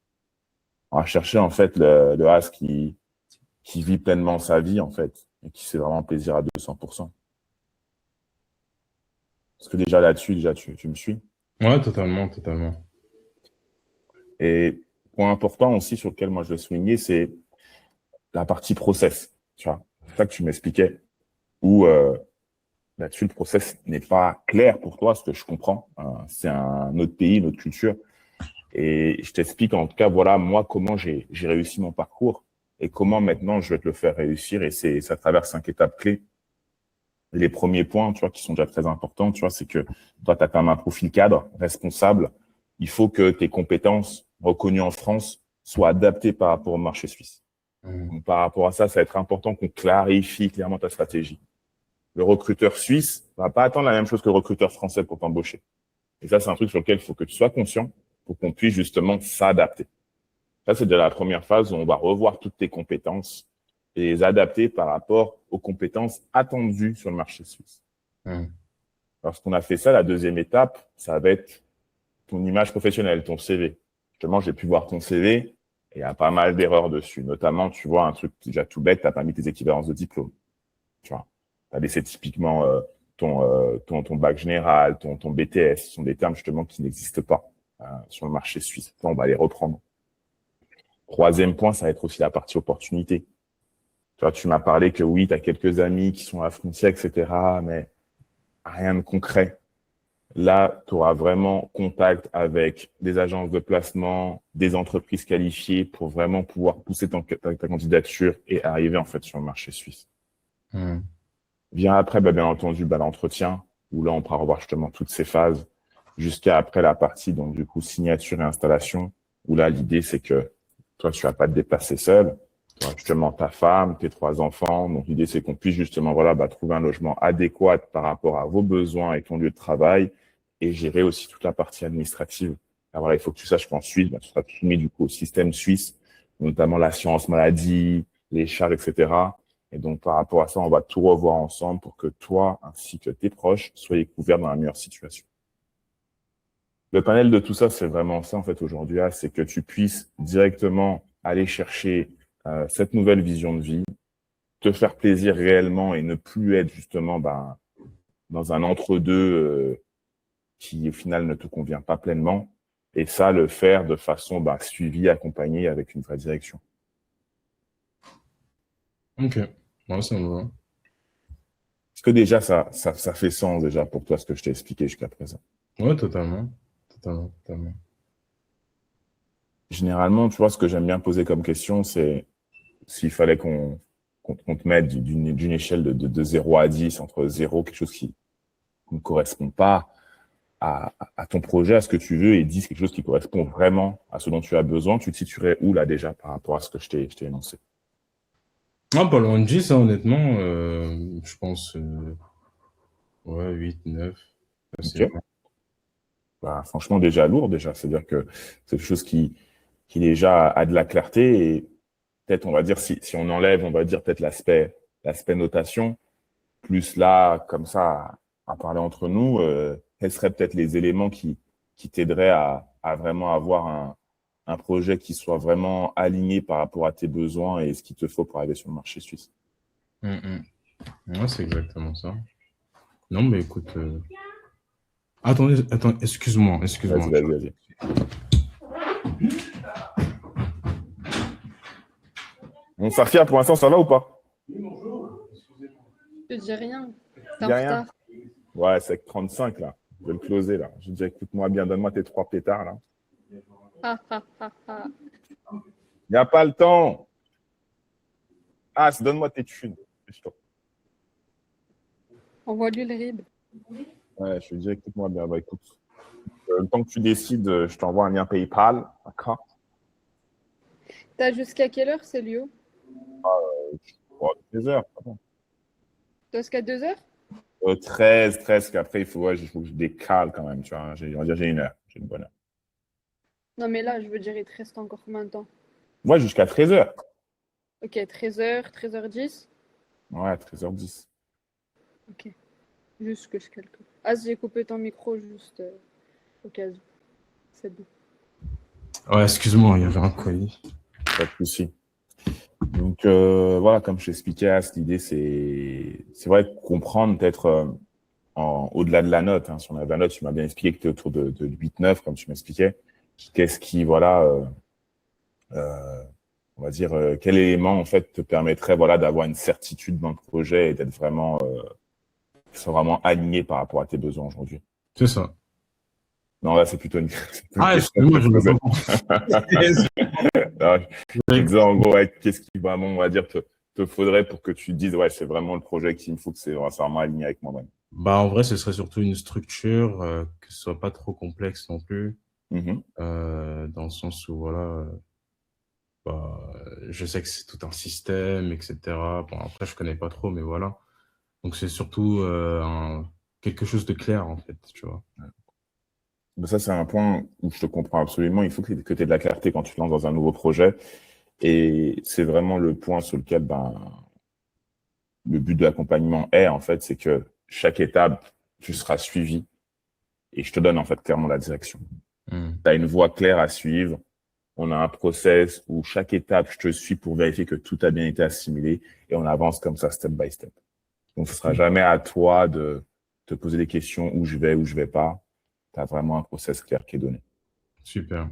On va chercher en fait le as qui vit pleinement sa vie en fait et qui fait vraiment plaisir à 200%. Parce que déjà là-dessus, tu me suis? Ouais, totalement. Et point important aussi sur lequel moi je veux souligner, c'est la partie process. Tu vois, c'est ça que tu m'expliquais, où là-dessus le process n'est pas clair pour toi, ce que je comprends. C'est un autre pays, une autre culture. Et je t'explique en tout cas, voilà, moi, comment j'ai réussi mon parcours et comment maintenant je vais te le faire réussir. Et c'est à travers 5 étapes clés. Et les premiers points, tu vois, qui sont déjà très importants, tu vois, c'est que toi, tu as quand même un profil cadre, responsable. Il faut que tes compétences reconnues en France soient adaptées par rapport au marché suisse. Donc, par rapport à ça, ça va être important qu'on clarifie clairement ta stratégie. Le recruteur suisse va pas attendre la même chose que le recruteur français pour t'embaucher. Et ça, c'est un truc sur lequel il faut que tu sois conscient pour qu'on puisse justement s'adapter. Ça, c'est déjà la première phase où on va revoir toutes tes compétences et les adapter par rapport aux compétences attendues sur le marché suisse. Lorsqu'on a fait ça, la deuxième étape, ça va être ton image professionnelle, ton CV. Justement, j'ai pu voir ton CV et il y a pas mal d'erreurs dessus. Notamment, tu vois, un truc déjà tout bête, tu n'as pas mis tes équivalences de diplôme. Tu vois, tu as laissé typiquement ton bac général, ton BTS. Ce sont des termes justement qui n'existent pas sur le marché suisse. Ça, on va les reprendre. Troisième point, ça va être aussi la partie opportunité. Tu vois, tu m'as parlé que oui, tu as quelques amis qui sont à la frontière, etc., mais rien de concret. Là, tu auras vraiment contact avec des agences de placement, des entreprises qualifiées pour vraiment pouvoir pousser ta candidature et arriver en fait sur le marché suisse. Vient après, bien entendu, l'entretien. où là, on pourra revoir justement toutes ces phases jusqu'à après la partie, donc du coup, signature et installation, où là, l'idée, c'est que toi, tu vas pas te déplacer seul. Tu as justement ta femme, tes 3 enfants. Donc, l'idée, c'est qu'on puisse justement, voilà, trouver un logement adéquat par rapport à vos besoins et ton lieu de travail et gérer aussi toute la partie administrative. Alors, voilà, il faut que tu saches qu'en Suisse, tu seras soumis du coup au système suisse, notamment l'assurance maladie, les charges, etc. Et donc, par rapport à ça, on va tout revoir ensemble pour que toi, ainsi que tes proches, soyez couverts dans la meilleure situation. Le panel de tout ça, c'est vraiment ça, en fait, aujourd'hui, c'est que tu puisses directement aller chercher cette nouvelle vision de vie, te faire plaisir réellement et ne plus être justement dans un entre-deux qui, au final, ne te convient pas pleinement. Et ça, le faire de façon suivie, accompagnée avec une vraie direction. Ok, ouais, ça me va. Est-ce que déjà, ça fait sens déjà pour toi, ce que je t'ai expliqué jusqu'à présent? Ouais, totalement. Totalement, totalement. Généralement, tu vois, ce que j'aime bien poser comme question, c'est s'il fallait qu'on te mette d'une échelle de 0 à 10, entre 0, quelque chose qui ne correspond pas à ton projet, à ce que tu veux, et 10, quelque chose qui correspond vraiment à ce dont tu as besoin, tu te situerais où là déjà par rapport à ce que je t'ai énoncé? Ah, pas loin de 10, hein, honnêtement. Je pense, ouais, 8, 9. Ok. Franchement, déjà lourd, déjà. C'est-à-dire que c'est quelque chose qui déjà a de la clarté et peut-être, on va dire, si on enlève, on va dire peut-être l'aspect notation, plus là, comme ça, à parler entre nous, quels seraient peut-être les éléments qui t'aideraient à vraiment avoir un projet qui soit vraiment aligné par rapport à tes besoins et ce qu'il te faut pour arriver sur le marché suisse? Ouais, c'est exactement ça. Non, mais écoute. Attends, excuse-moi. Vas-y. Bon, Safia, pour l'instant, ça va ou pas? Je dis rien. Y a rien. Ouais, c'est avec 35 là. Je vais le closer là. Je dis, écoute-moi bien, donne-moi tes 3 pétards là. Il n'y a pas le temps. Ah, donne-moi tes thunes. Envoie-lui le RIB. Ouais, je te dis, écoute-moi bien. Écoute, le temps que tu décides, je t'envoie un lien PayPal. D'accord? T'as jusqu'à quelle heure, Célio? 13 heures. Pardon. T'as jusqu'à 2 heures? 13, qu'après, il faut que je décale quand même. Tu vois. On va dire, j'ai 1 heure. J'ai une bonne heure. Non, mais là, je veux dire, il te reste encore combien de temps? Moi, jusqu'à 13 heures. Ok, 13h, 13h10. Ouais, 13h10. Ok, juste que je calcule. Ah, j'ai coupé ton micro juste au cas où. C'est bon. Ouais, excuse-moi, il y avait un colis. Pas de souci. Donc, voilà, comme je t'expliquais, l'idée, c'est vrai comprendre peut-être au-delà de la note. Hein, si on a la note, tu m'as bien expliqué que tu es autour de 8-9, comme tu m'expliquais. Qu'est-ce qui, voilà, on va dire, quel élément, en fait, te permettrait, voilà, d'avoir une certitude dans le projet et d'être vraiment, aligné par rapport à tes besoins aujourd'hui? C'est ça. Non, là, c'est plutôt une question excuse-moi, que je je l'ai posais. pas compris. Non, je disais, en gros, ouais, qu'est-ce qui vraiment, on va dire, te faudrait pour que tu te dises, ouais, c'est vraiment le projet qu'il me faut, que c'est vraiment aligné avec moi-même. En vrai, ce serait surtout une structure, que ce soit pas trop complexe non plus, Mhm. dans le sens où, voilà, je sais que c'est tout un système, etc. Bon, après, je connais pas trop, mais voilà. Donc, c'est surtout quelque chose de clair, en fait, tu vois. Mais ça, c'est un point où je te comprends absolument. Il faut que tu aies de la clarté quand tu te lances dans un nouveau projet. Et c'est vraiment le point sur lequel le but de l'accompagnement est, en fait, c'est que chaque étape, tu seras suivi et je te donne, en fait, clairement la direction. Mm. Tu as une voie claire à suivre. On a un process où chaque étape, je te suis pour vérifier que tout a bien été assimilé et on avance comme ça, step by step. Donc, ce sera jamais à toi de te poser des questions où je vais pas. Tu as vraiment un process clair qui est donné. Super.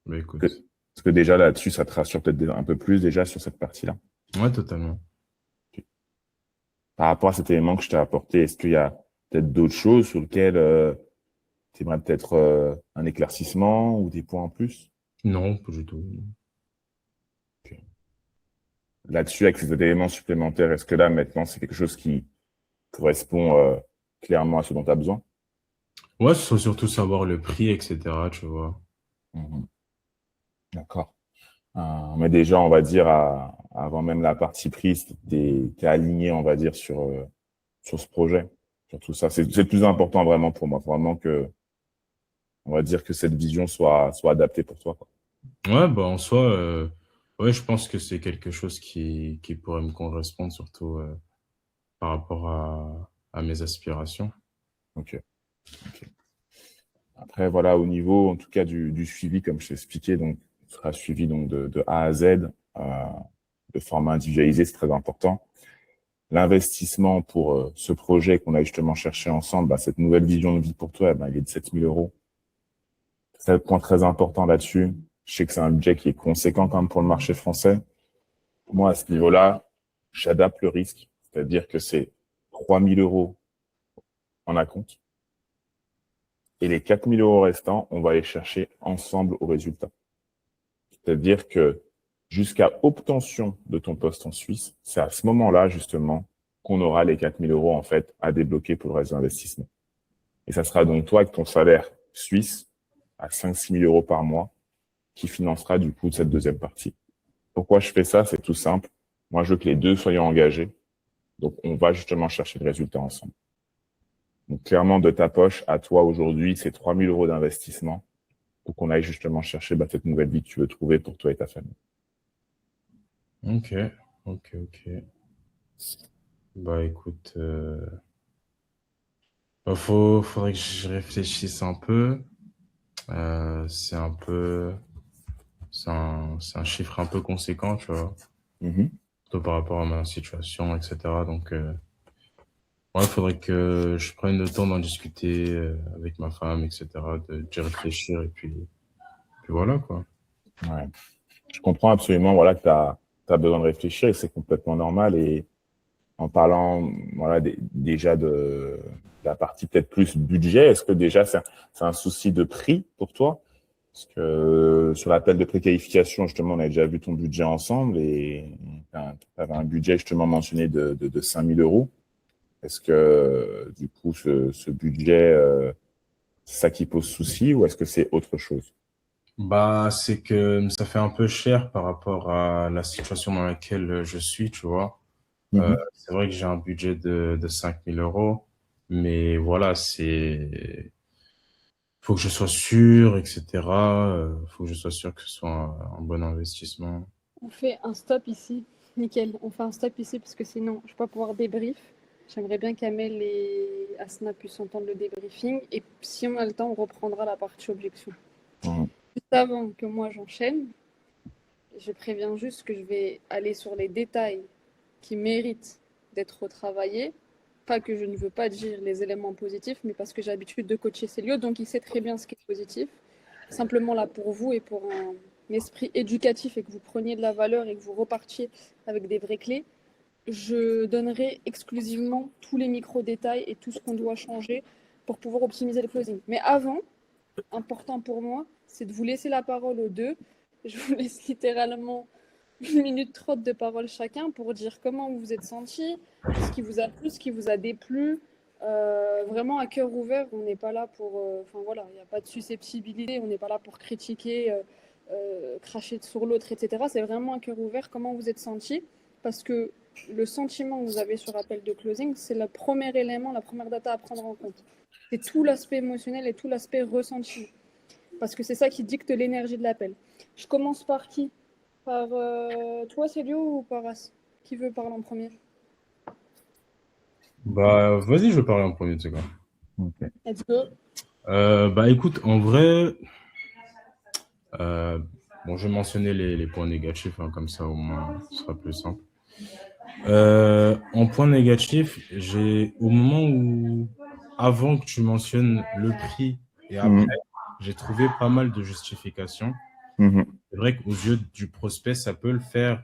Bah, écoute. Est-ce que déjà là-dessus, ça te rassure peut-être un peu plus déjà sur cette partie-là? Ouais, totalement. Par rapport à cet élément que je t'ai apporté, est-ce qu'il y a peut-être d'autres choses sur lesquelles tu aimerais peut-être un éclaircissement ou des points en plus? Non, pas du tout. Là-dessus, avec ces éléments supplémentaires, est-ce que là, maintenant, c'est quelque chose qui correspond clairement à ce dont tu as besoin? Ouais, il faut surtout savoir le prix, etc., tu vois. Mhm. D'accord. Mais déjà, on va dire, avant même la partie prise, tu es aligné, on va dire, sur ce projet, sur tout ça. C'est le plus important vraiment pour moi. Faut vraiment que, on va dire que cette vision soit adaptée pour toi, quoi. Ouais, bah en soi, ouais, je pense que c'est quelque chose qui pourrait me correspondre, surtout par rapport à mes aspirations. Ok. Ok. Après, voilà, au niveau, en tout cas, du suivi, comme je t'ai expliqué, donc, tu seras suivi donc, de A à Z, de format individualisé, c'est très important. L'investissement pour ce projet qu'on a justement cherché ensemble, bah, cette nouvelle vision de vie pour toi, bah, il est de 7 000 euros. C'est un point très important là-dessus. Je sais que c'est un budget qui est conséquent quand même pour le marché français. Moi, à ce niveau-là, j'adapte le risque. C'est-à-dire que c'est 3 000 euros en acompte. Et les 4 000 euros restants, on va les chercher ensemble au résultat. C'est-à-dire que jusqu'à obtention de ton poste en Suisse, c'est à ce moment-là, justement, qu'on aura les 4 000 euros, en fait, à débloquer pour le reste de l'investissement. Et ça sera donc toi, avec ton salaire suisse, à 5 000 – 6 000 euros par mois, qui financera, du coup, cette deuxième partie. Pourquoi je fais ça? C'est tout simple. Moi, je veux que les deux soient engagés. Donc, on va justement chercher le résultat ensemble. Donc, clairement, de ta poche, à toi, aujourd'hui, c'est 3 000 euros d'investissement pour qu'on aille justement chercher cette nouvelle vie que tu veux trouver pour toi et ta famille. Ok, ok, ok. Bah écoute, faudrait que je réfléchisse un peu. C'est un peu, c'est un chiffre un peu conséquent, tu vois, Mhm. surtout par rapport à ma situation, etc. Donc, ouais, faudrait que je prenne le temps d'en discuter avec ma femme, etc., d'y réfléchir et puis voilà, quoi. Ouais. Je comprends absolument voilà, que tu as besoin de réfléchir et c'est complètement normal. Et en parlant voilà, déjà de la partie peut-être plus budget, est-ce que déjà c'est un souci de prix pour toi? Parce que sur l'appel de préqualification, justement, on a déjà vu ton budget ensemble et tu avais un budget justement mentionné de 5 000 euros. Est-ce que du coup ce budget, c'est ça qui pose souci ou est-ce que c'est autre chose? Bah, c'est que ça fait un peu cher par rapport à la situation dans laquelle je suis, tu vois. Mhm. C'est vrai que j'ai un budget de 5 000 euros, mais voilà, faut que je sois sûr, etc. Faut que je sois sûr que ce soit un bon investissement. On fait un stop ici. Nickel. On fait un stop ici parce que sinon, je ne vais pas pouvoir débrief. J'aimerais bien qu'Amel et Asna puissent entendre le débriefing. Et si on a le temps, on reprendra la partie objection. Mhm. Juste avant que moi j'enchaîne, je préviens juste que je vais aller sur les détails qui méritent d'être retravaillés. Pas que je ne veux pas dire les éléments positifs, mais parce que j'ai l'habitude de coacher Célio, donc il sait très bien ce qui est positif. Simplement là pour vous et pour un esprit éducatif et que vous preniez de la valeur et que vous repartiez avec des vraies clés, je donnerai exclusivement tous les micro-détails et tout ce qu'on doit changer pour pouvoir optimiser le closing. Mais avant, important pour moi, c'est de vous laisser la parole aux deux. Je vous laisse littéralement 1 minute 30 de parole chacun pour dire comment vous vous êtes senti, ce qui vous a plu, ce qui vous a déplu. Vraiment à cœur ouvert, on n'est pas là pour. Enfin voilà, il n'y a pas de susceptibilité, on n'est pas là pour critiquer, cracher sur l'autre, etc. C'est vraiment à cœur ouvert comment vous êtes senti. Parce que le sentiment que vous avez sur appel de closing, c'est le premier élément, la première data à prendre en compte. C'est tout l'aspect émotionnel et tout l'aspect ressenti. Parce que c'est ça qui dicte l'énergie de l'appel. Je commence par qui? Par toi, Célio, ou par As? Qui veut parler en premier? Bah, vas-y, je vais parler en premier, tu sais quoi. Ok. Let's go. Bah, écoute, en vrai, euh, bon, je vais mentionner les points négatifs, hein, comme ça, au moins, ce sera plus simple. En point négatif, au moment où, avant que tu mentionnes le prix et après, Mhm. j'ai trouvé pas mal de justifications. Mhm. C'est vrai qu'aux yeux du prospect, ça peut le faire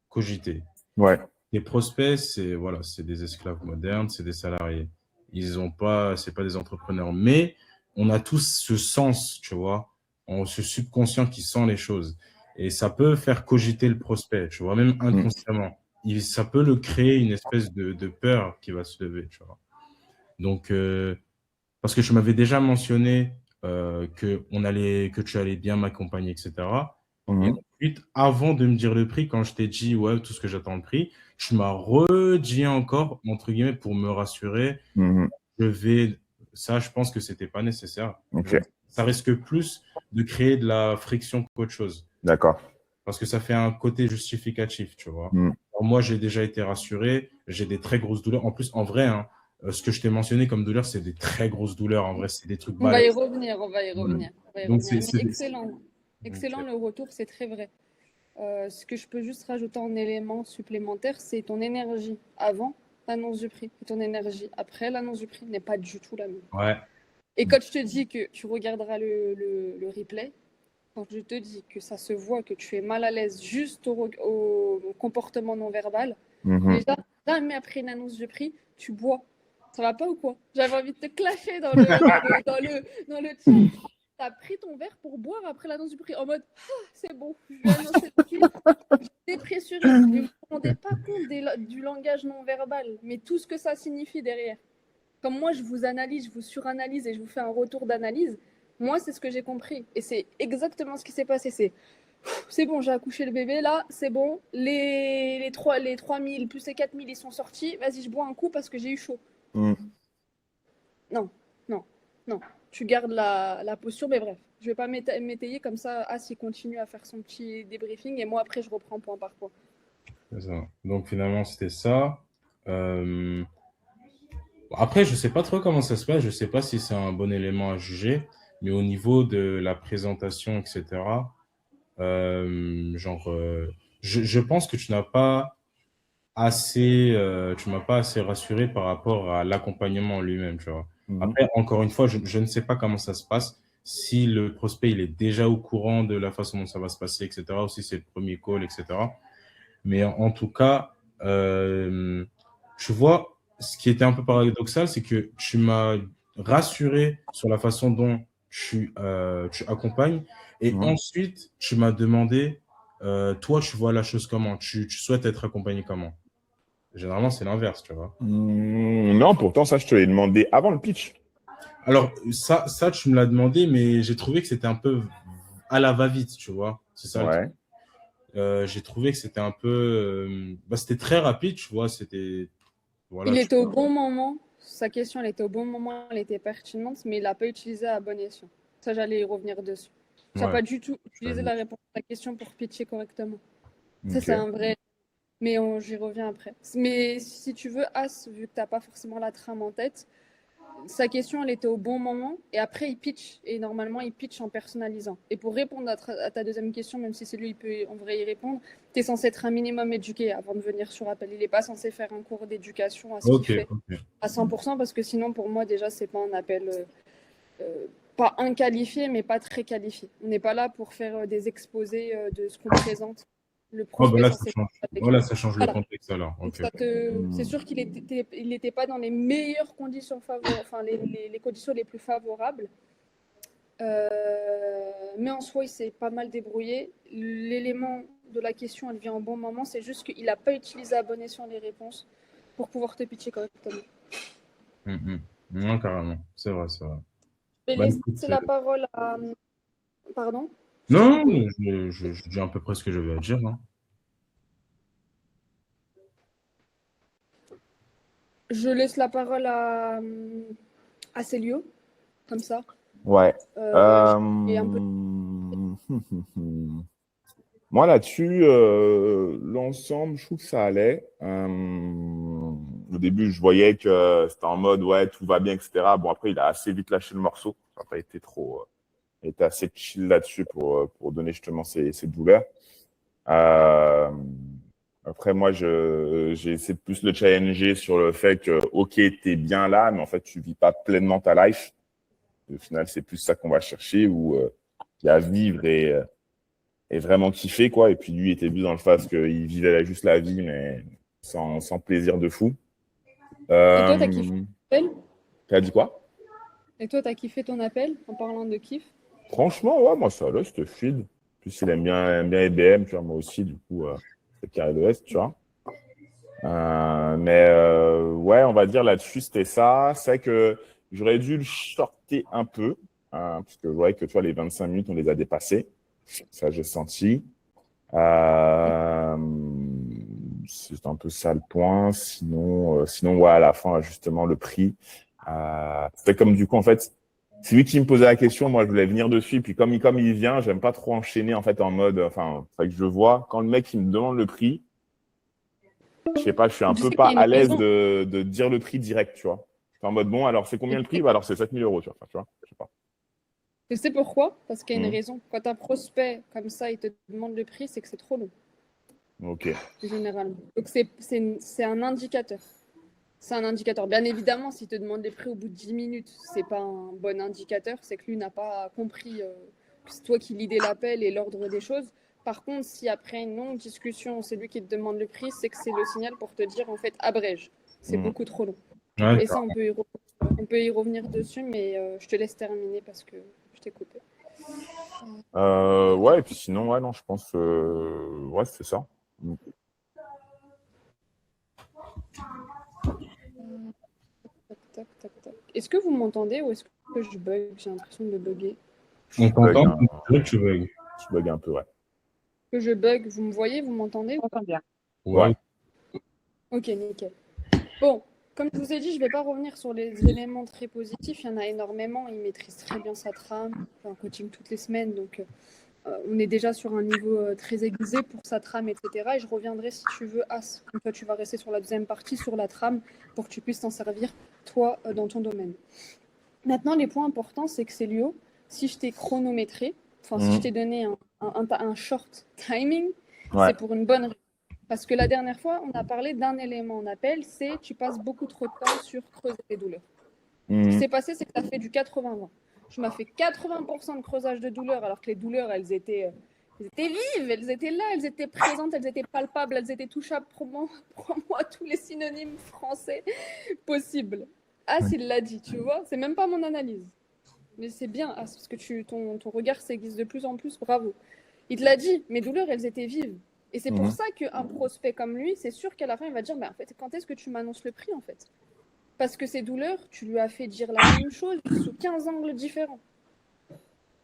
cogiter. Ouais. Les prospects, voilà, c'est des esclaves modernes, c'est des salariés. C'est pas des entrepreneurs, mais on a tous ce sens, tu vois, ce subconscient qui sent les choses. Et ça peut faire cogiter le prospect, tu vois, même Mhm. inconsciemment. Ça peut le créer une espèce de peur qui va se lever, tu vois. Donc, parce que tu m'avais déjà mentionné que tu allais bien m'accompagner, etc. Et Mhm. ensuite, avant de me dire le prix, quand je t'ai dit, ouais, tout ce que j'attends le prix, tu m'as redit encore, entre guillemets, pour me rassurer, Mhm. je vais. Ça, je pense que c'était pas nécessaire. Ok, Genre, ça risque plus de créer de la friction qu'autre chose. d'accord. Parce que ça fait un côté justificatif, tu vois. Mhm. Alors, moi, j'ai déjà été rassuré, j'ai des très grosses douleurs. En plus, en vrai, hein, ce que je t'ai mentionné comme douleur, c'est des très grosses douleurs. En vrai, c'est des trucs On va y balèzes. revenir, on va y Voilà. revenir. On va y Donc, revenir. Mais c'est des. excellent. Excellent Ok. le retour, c'est très vrai. Ce que je peux juste rajouter en élément supplémentaire, c'est ton énergie avant l'annonce du prix et ton énergie après l'annonce du prix n'est pas du tout la même. Ouais. Et quand je te dis que tu regarderas le replay, quand je te dis que ça se voit que tu es mal à l'aise juste au comportement non verbal, Mhm. déjà, là, mais après une annonce du prix, tu bois. Ça va pas ou quoi? J'avais envie de te clasher dans le chat. T'as pris ton verre pour boire après l'annonce du prix en mode ah, c'est bon, je vais annoncer le prix. Je dépressurise. Mais vous ne vous rendez pas compte du langage non verbal, mais tout ce que ça signifie derrière. Comme moi, je vous analyse, je vous suranalyse et je vous fais un retour d'analyse. Moi, c'est ce que j'ai compris. Et c'est exactement ce qui s'est passé. C'est bon, j'ai accouché le bébé, là, c'est bon. Les 3000 plus les 4000, ils sont sortis. Vas-y, je bois un coup parce que j'ai eu chaud. Mhm. Non, non, non. Tu gardes la posture, mais bref. Je vais pas m'étayer comme ça. As, il continue à faire son petit débriefing et moi, après, je reprends point par point. C'est ça. Donc, finalement, c'était ça. Euh, Après, je sais pas trop comment ça se passe. Je sais pas si c'est un bon élément à juger. Mais au niveau de la présentation, etc., genre, je pense que tu m'as pas assez rassuré par rapport à l'accompagnement lui-même, tu vois. Mhm. Après, encore une fois, je ne sais pas comment ça se passe, si le prospect, il est déjà au courant de la façon dont ça va se passer, etc., ou si c'est le premier call, etc. Mais en tout cas, tu vois, ce qui était un peu paradoxal, c'est que tu m'as rassuré sur la façon dont tu accompagnes, et Mhm. ensuite, tu m'as demandé, toi, tu vois la chose comment? Tu souhaites être accompagné comment? Généralement, c'est l'inverse, tu vois. Non, pourtant, ça, je te l'ai demandé avant le pitch. Alors, ça, tu me l'as demandé, mais j'ai trouvé que c'était un peu à la va-vite, tu vois. C'est ça le truc. Ouais. J'ai trouvé que c'était un peu. C'était très rapide, tu vois. C'était. Voilà, Il était au bon moment. Sa question, elle était au bon moment, elle était pertinente, mais il l'a pas utilisée à bon escient. Ça, j'allais y revenir dessus. Tu n'as ouais, pas du tout je utilisé la réponse à la question pour pitcher correctement. Ça, Ok. c'est un vrai. Mais j'y reviens après. Mais si tu veux, As, vu que tu n'as pas forcément la trame en tête, sa question, elle était au bon moment. Et après, il pitch. Et normalement, il pitch en personnalisant. Et pour répondre à ta deuxième question, même si c'est lui, il peut en vrai y répondre, tu es censé être un minimum éduqué avant de venir sur appel. Il n'est pas censé faire un cours d'éducation à ce qu'il Ok, fait ok. à 100% parce que sinon, pour moi, déjà, c'est pas un appel pas inqualifié, mais pas très qualifié. On n'est pas là pour faire des exposés de ce qu'on présente. Le Oh, bah prospect est là, ça censé change. faire avec Oh, là, lui. ça change le Voilà. contexte alors. Donc Ok. c'est Hmm. sûr qu'il n'était pas dans les meilleures conditions favorables, enfin les conditions les plus favorables. Mais en soi, il s'est pas mal débrouillé. L'élément de la question, elle vient en bon moment. C'est juste qu'il n'a pas utilisé à bon escient les réponses pour pouvoir te pitcher correctement. Non, carrément. C'est vrai, c'est vrai. Je vais Bah, écoute, laisser la parole à. Pardon, je t'ai non, coupé. je dis à peu près ce que j'avais à dire, hein. Je laisse la parole à Célio, comme ça. Ouais. Euh, et un peu. Moi, là-dessus, l'ensemble, je trouve que ça allait. Au début, je voyais que c'était en mode, ouais, tout va bien, etc. Bon, après, il a assez vite lâché le morceau. Ça n'a pas été trop. Il était assez chill là-dessus pour donner justement ces douleurs. Euh, Après, moi, j'ai essayé de plus le challenger sur le fait que, OK, t'es bien là, mais en fait, tu vis pas pleinement ta life. Au final, c'est plus ça qu'on va chercher, où il y a vivre et vraiment kiffer, quoi. Et puis, lui était plus dans le fait qu'il vivait juste la vie, mais sans plaisir de fou. Et toi, t'as kiffé ton appel? T'as dit quoi? Et toi, t'as kiffé ton appel en parlant de kiff? Franchement, ouais, moi, ça allait, c'était fluide. En plus, il aime bien IBM, tu vois, moi aussi, du coup, c'est carré de l'Est, tu vois. Ouais, on va dire là-dessus, c'était ça. C'est vrai que j'aurais dû le shorter un peu, parce que je voyais que tu vois, les 25 minutes, on les a dépassés. Ça, j'ai senti. Euh, c'est un peu ça le point. Sinon ouais, à la fin, justement, le prix. C'était comme du coup, en fait, c'est lui qui me posait la question. Moi, je voulais venir dessus. Puis comme il vient, j'aime pas trop enchaîner en fait en mode. Enfin, c'est vrai que je vois quand le mec il me demande le prix. Je sais pas, je suis un Tu peu sais pas qu'il y a à une l'aise raison. de dire le prix direct, tu vois. C'est en mode bon, alors c'est Et combien le tu prix? sais, Bah, alors c'est 7 000 euros, tu vois. Enfin, tu vois, je sais pas. tu sais pourquoi? Parce qu'il y a une Mhm. raison. Quand un prospect comme ça, il te demande le prix, c'est que c'est trop long, Ok. généralement. Donc c'est un indicateur. C'est un indicateur. Bien évidemment, s'il te demande les prix au bout de 10 minutes, c'est pas un bon indicateur, c'est que lui n'a pas compris que c'est toi qui lidais l'appel et l'ordre des choses. Par contre, si après une longue discussion, c'est lui qui te demande le prix, c'est que c'est le signal pour te dire en fait abrège. C'est Mhm. beaucoup trop long. Ouais, Et ça, on peut y revenir dessus, mais je te laisse terminer parce que je t'ai coupé. Ouais, et puis sinon, ouais, non, je pense, ouais, c'est ça. Mhm. Tac, tac, tac, tac. Est-ce que vous m'entendez ou est-ce que je bug? J'ai l'impression de bugger. on Tu bugs t'entend, un, c'est vrai que tu bugs. tu bugs un peu, ouais. Que je bug, vous me voyez, vous m'entendez? On entend bien. Ouais. Ouais. Ok, nickel. Bon, comme je vous ai dit, je ne vais pas revenir sur les éléments très positifs. Il y en a énormément. Il maîtrise très bien sa trame. Il fait un coaching toutes les semaines. Donc, on est déjà sur un niveau très aiguisé pour sa trame, etc. Et je reviendrai si tu veux à ce. Comme toi, tu vas rester sur la deuxième partie, sur la trame, pour que tu puisses t'en servir, toi, dans ton domaine. Maintenant, les points importants, c'est que Célio, si je t'ai chronométré, enfin, si je Mhm. t'ai donné un short timing, Ouais. c'est pour une bonne raison. Parce que la dernière fois, on a parlé d'un élément en appel, c'est tu passes beaucoup trop de temps sur creuser les douleurs. Ce qui Mhm. s'est passé, c'est que tu as fait du 80-20. Tu m'as fait 80% de creusage de douleur, alors que les douleurs, elles étaient vives, elles étaient là, elles étaient présentes, elles étaient palpables, elles étaient touchables. Prends-moi tous les synonymes français possibles. As, il l'a dit, tu vois, c'est même pas mon analyse. Mais c'est bien, As, parce que ton regard s'aiguise de plus en plus, bravo. Il te l'a dit, mes douleurs, elles étaient vives. Et c'est pour Mhm. ça qu'un prospect comme lui, c'est sûr qu'à la fin, il va dire, en fait, quand est-ce que tu m'annonces le prix, en fait? Parce que ces douleurs, tu lui as fait dire la même chose sous 15 angles différents.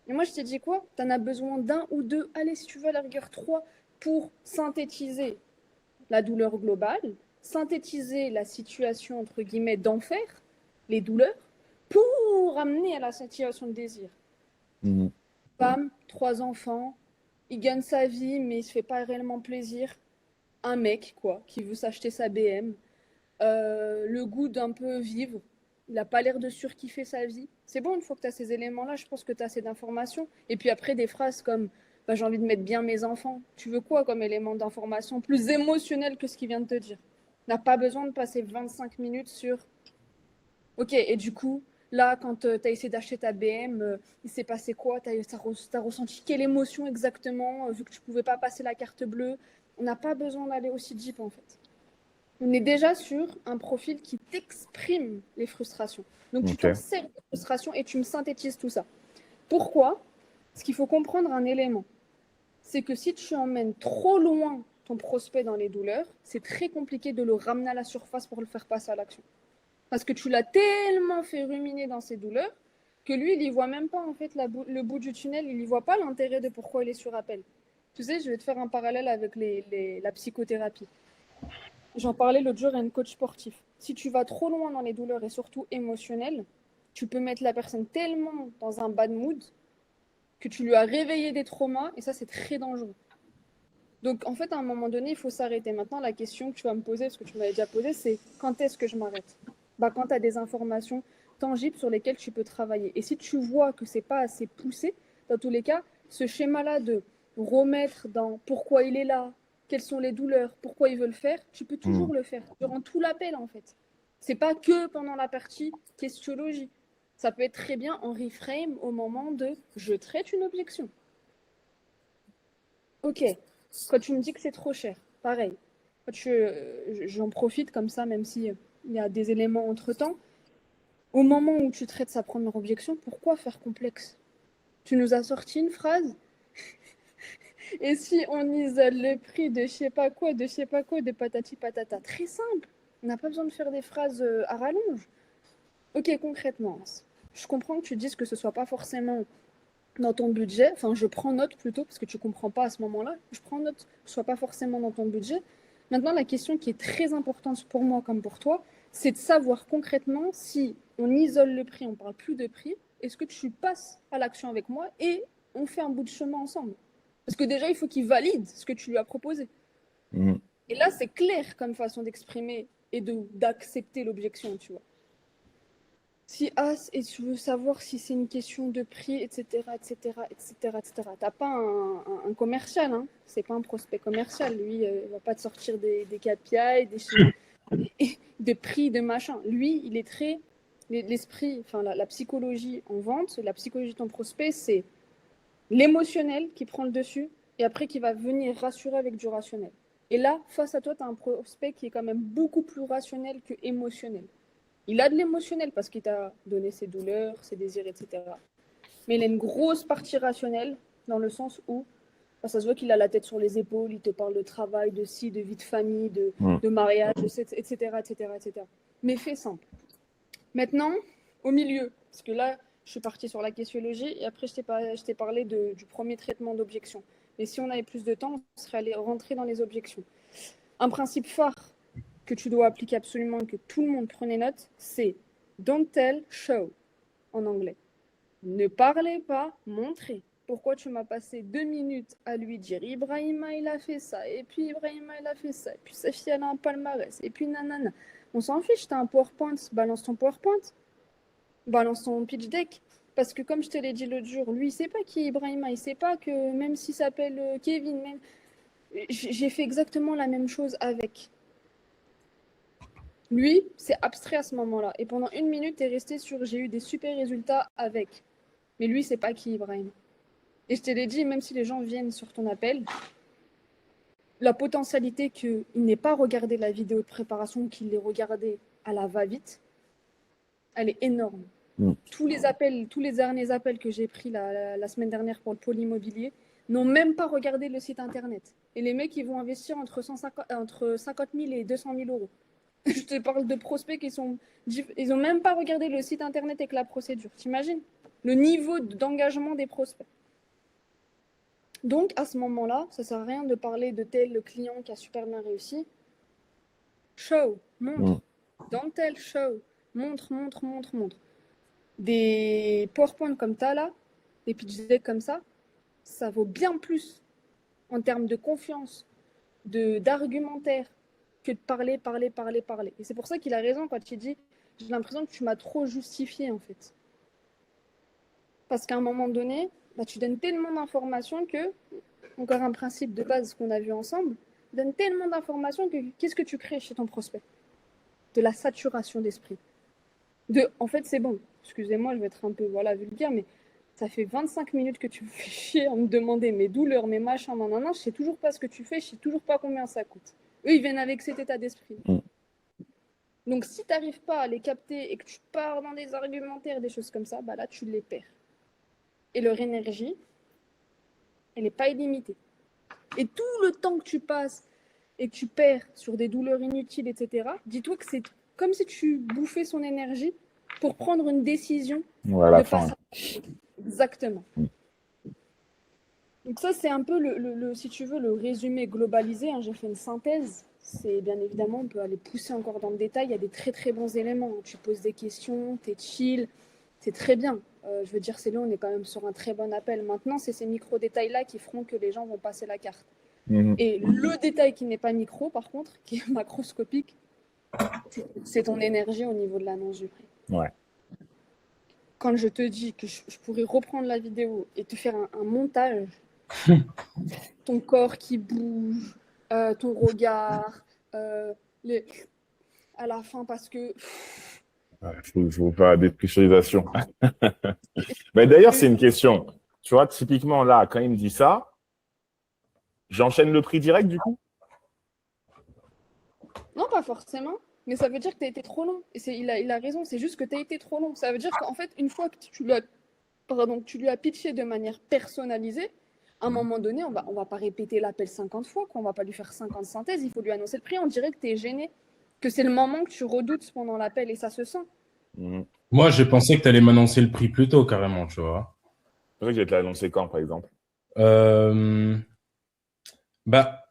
Et moi, je t'ai dit quoi? Tu en as besoin d'un ou deux, allez, si tu veux, à la rigueur, trois, pour synthétiser la douleur globale, synthétiser la situation, entre guillemets, d'enfer, les douleurs, pour amener à la situation de désir. Mhm. Femme, trois enfants, il gagne sa vie, mais il se fait pas réellement plaisir. Un mec, quoi, qui veut s'acheter sa BM. Le goût d'un peu vivre. Il n'a pas l'air de surkiffer sa vie. C'est bon, une fois que tu as ces éléments-là, je pense que tu as assez d'informations. Et puis après, des phrases comme bah, j'ai envie de mettre bien mes enfants. Tu veux quoi comme élément d'information plus émotionnel que ce qu'il vient de te dire? Tu n'as pas besoin de passer 25 minutes sur ok, et du coup, là, quand tu as essayé d'acheter ta BM, il s'est passé quoi? Tu as ressenti quelle émotion exactement, vu que tu pouvais pas passer la carte bleue? On n'a pas besoin d'aller aussi deep, en fait. On est déjà sur un profil qui t'exprime les frustrations. Donc, tu Ok. t'en sers des frustrations et tu me synthétises tout ça. Pourquoi? Parce qu'il faut comprendre un élément. C'est que si tu emmènes trop loin ton prospect dans les douleurs, c'est très compliqué de le ramener à la surface pour le faire passer à l'action. Parce que tu l'as tellement fait ruminer dans ses douleurs que lui, il n'y voit même pas en fait le bout du tunnel, il n'y voit pas l'intérêt de pourquoi il est sur appel. Tu sais, je vais te faire un parallèle avec la psychothérapie. J'en parlais l'autre jour à une coach sportif. Si tu vas trop loin dans les douleurs et surtout émotionnelles, tu peux mettre la personne tellement dans un bad mood que tu lui as réveillé des traumas et ça, c'est très dangereux. Donc, en fait, à un moment donné, il faut s'arrêter. Maintenant, la question que tu vas me poser, parce que tu m'avais déjà posé, c'est quand est-ce que je m'arrête? Bah, quand tu as des informations tangibles sur lesquelles tu peux travailler. Et si tu vois que c'est pas assez poussé, dans tous les cas, ce schéma-là de remettre dans pourquoi il est là, quelles sont les douleurs, pourquoi il veut le faire, tu peux Mhm. toujours le faire durant tout l'appel, en fait. C'est pas que pendant la partie questiologie. Ça peut être très bien en reframe au moment de je traite une objection. Ok, quand tu me dis que c'est trop cher, pareil. J'en profite comme ça, même si il y a des éléments entre-temps. Au moment où tu traites sa première objection, pourquoi faire complexe? Tu nous as sorti une phrase Et si on isole le prix de je sais pas quoi, de patati patata, très simple. On n'a pas besoin de faire des phrases à rallonge. Ok, concrètement, je comprends que tu dises que ce soit pas forcément dans ton budget. Enfin, je prends note plutôt parce que tu comprends pas à ce moment-là. Je prends note que ce soit pas forcément dans ton budget. Maintenant, la question qui est très importante pour moi comme pour toi, c'est de savoir concrètement si on isole le prix, on parle plus de prix, est-ce que tu passes à l'action avec moi et on fait un bout de chemin ensemble. Parce que déjà, il faut qu'il valide ce que tu lui as proposé. Mhm. Et là, c'est clair comme façon d'exprimer et d'accepter l'objection, tu vois. Si et tu veux savoir si c'est une question de prix, etc., etc., etc., etc. T'as pas un commercial, hein. C'est pas un prospect commercial. Lui, il va pas te sortir des KPI, des prix, de machin. Lui, il est très l'esprit, enfin la psychologie en vente, la psychologie de ton prospect, c'est l'émotionnel qui prend le dessus et après qui va venir rassurer avec du rationnel. Et là, face à toi, tu as un prospect qui est quand même beaucoup plus rationnel que émotionnel. Il a de l'émotionnel parce qu'il t'a donné ses douleurs, ses désirs, etc. Mais il a une grosse partie rationnelle dans le sens où ça se voit qu'il a la tête sur les épaules, il te parle de travail, de ci, de vie de famille, de mariage, etc., etc., etc. Mais fais simple. Maintenant, au milieu, parce que là, je suis partie sur la questiologie et après, je t'ai parlé du premier traitement d'objection. Mais si on avait plus de temps, on serait allé rentrer dans les objections. Un principe phare que tu dois appliquer absolument, que tout le monde prenait note, c'est don't tell, show en anglais. Ne parlez pas, montrez. Pourquoi tu m'as passé 2 minutes à lui dire Ibrahima il a fait ça, et puis Ibrahima il a fait ça, et puis sa fille elle a un palmarès, et puis nanana. On s'en fiche, t'as un PowerPoint, balance ton PowerPoint, balance ton pitch deck. Parce que comme je te l'ai dit l'autre jour, lui il sait pas qui est Ibrahima, il sait pas que même s'il s'appelle Kevin, même... j'ai fait exactement la même chose avec. Lui, c'est abstrait à ce moment-là. Et pendant 1 minute, t'es resté sur j'ai eu des super résultats avec. Mais lui, c'est pas qui Ibrahim. Et je te l'ai dit, même si les gens viennent sur ton appel, la potentialité qu'il n'ait pas regardé la vidéo de préparation, qu'il l'ait regardé à la va-vite, elle est énorme. Tous les derniers appels que j'ai pris la semaine dernière pour le pôle immobilier n'ont même pas regardé le site internet. Et les mecs, ils vont investir entre 50 000 et 200 000 euros. Je te parle de prospects ils n'ont même pas regardé le site internet avec la procédure. T'imagines le niveau d'engagement des prospects. Donc, à ce moment-là, ça ne sert à rien de parler de tel client qui a super bien réussi. Show, montre. Dans tel show, montre. Des PowerPoint comme tu as là, des pitch decks comme ça vaut bien plus en termes de confiance, d'argumentaire, que de parler. Et c'est pour ça qu'il a raison quand il dit « J'ai l'impression que tu m'as trop justifié, en fait. » Parce qu'à un moment donné, tu donnes tellement d'informations que, encore un principe de base qu'on a vu ensemble, donne tellement d'informations que qu'est-ce que tu crées chez ton prospect? De la saturation d'esprit. En fait, c'est bon. Excusez-moi, je vais être un peu vulgaire, mais ça fait 25 minutes que tu me fais chier à me demander mes douleurs, mes machins, non, je sais toujours pas ce que tu fais, je sais toujours pas combien ça coûte. Eux, ils viennent avec cet état d'esprit. Donc, si tu n'arrives pas à les capter et que tu pars dans des argumentaires, des choses comme ça, là, tu les perds. Et leur énergie, elle n'est pas illimitée. Et tout le temps que tu passes et que tu perds sur des douleurs inutiles, etc., dis-toi que c'est comme si tu bouffais son énergie pour prendre une décision à la fin. Exactement. Donc ça, c'est un peu, si tu veux, le résumé globalisé. J'ai fait une synthèse. C'est bien évidemment, on peut aller pousser encore dans le détail. Il y a des très très bons éléments. Tu poses des questions, tu es chill. C'est très bien. Je veux dire, c'est là, on est quand même sur un très bon appel. Maintenant, c'est ces micro-détails-là qui feront que les gens vont passer la carte. Et le détail qui n'est pas micro, par contre, qui est macroscopique, c'est ton énergie au niveau de l'annonce du prix. Ouais. Quand je te dis que je pourrais reprendre la vidéo et te faire un montage, ton corps qui bouge, ton regard, à la fin, parce que... Il faut faire la dépressurisation. Mais d'ailleurs, c'est une question. Tu vois, typiquement, là, quand il me dit ça, j'enchaîne le prix direct, du coup? Non, pas forcément. Mais ça veut dire que tu as été trop long. Et il a raison, c'est juste que tu as été trop long. Ça veut dire qu'en fait, une fois que tu lui as pitché de manière personnalisée, À un moment donné, on va pas répéter l'appel 50 fois, quoi. On va pas lui faire 50 synthèses, il faut lui annoncer le prix. On dirait que tu es gêné, que c'est le moment que tu redoutes pendant l'appel et ça se sent. Mhm. Moi, j'ai pensé que tu allais m'annoncer le prix plus tôt, carrément, tu vois. C'est vrai que j'ai te l'annoncer quand, par exemple? Euh, Bah,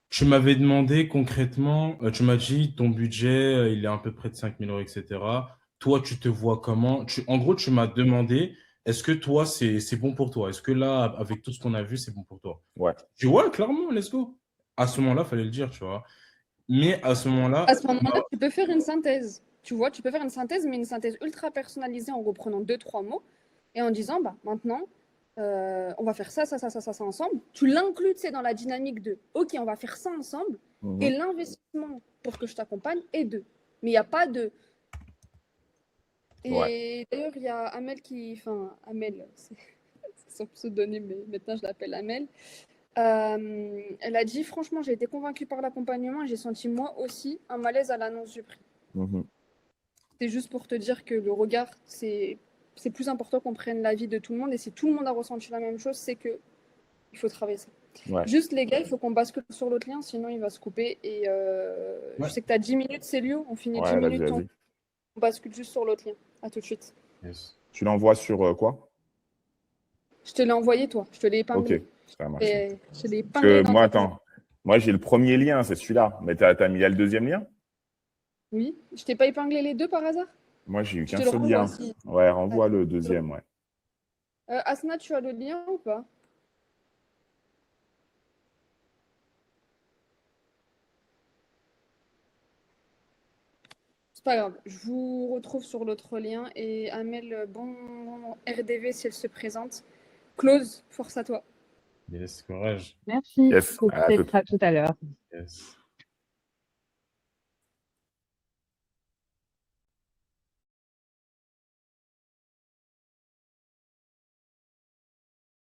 tu m'avais demandé concrètement, tu m'as dit ton budget, il est à peu près de 5 000 euros, etc. Toi, tu te vois comment? En gros, tu m'as demandé, est-ce que toi, c'est bon pour toi? Est-ce que là, avec tout ce qu'on a vu, c'est bon pour toi? Ouais. Je dis, ouais, clairement, let's go. À ce moment-là, il fallait le dire, tu vois. Mais à ce À moment-là, ce moment-là, tu peux faire une synthèse. Tu vois, tu peux faire une synthèse, mais une synthèse ultra personnalisée en reprenant 2-3 mots et en disant, bah, maintenant, on va faire ça, ça, ça, ça, ça, ça ensemble. Tu l'inclus, tu sais, dans la dynamique de, OK, on va faire ça ensemble. Et Mhm. l'investissement pour que je t'accompagne est 2. Mais il n'y a pas de... Ouais. Et d'ailleurs, il y a Amel qui... Enfin, Amel, c'est son pseudonyme, mais maintenant je l'appelle Amel. Elle a dit, franchement, j'ai été convaincue par l'accompagnement et j'ai senti moi aussi un malaise à l'annonce du prix. Mhm. C'est juste pour te dire que le regard, c'est plus important qu'on prenne l'avis de tout le monde. Et si tout le monde a ressenti la même chose, c'est que il faut travailler ça. Ouais. Juste, les gars, il faut qu'on bascule sur l'autre lien, sinon il va se couper. Et je ouais. sais que tu as 10 minutes, Célio. On finit 10 Ouais, vas-y, minutes, vas-y. on bascule juste sur l'autre lien. À tout de suite. Yes. Tu l'envoies sur quoi? Je te l'ai envoyé, toi. Je te l'ai Ok, épinglé. ça marche. Je te l'ai Parce épinglé que dans moi, ta attends, moi j'ai le premier lien, c'est celui-là. Mais t'as mis là le deuxième lien? Oui. Je t'ai pas épinglé les deux par hasard? Moi, j'ai eu Je qu'un te le seul renvoie lien. si. Ouais, renvoie Attends. le deuxième, ouais. Asna, tu as le lien ou pas? C'est pas grave, je vous retrouve sur l'autre lien et Amel, bon RDV si elle se présente. Close, force à toi. Yes, courage. Merci. Yes, à Peut-être tout. à tout à l'heure. Yes.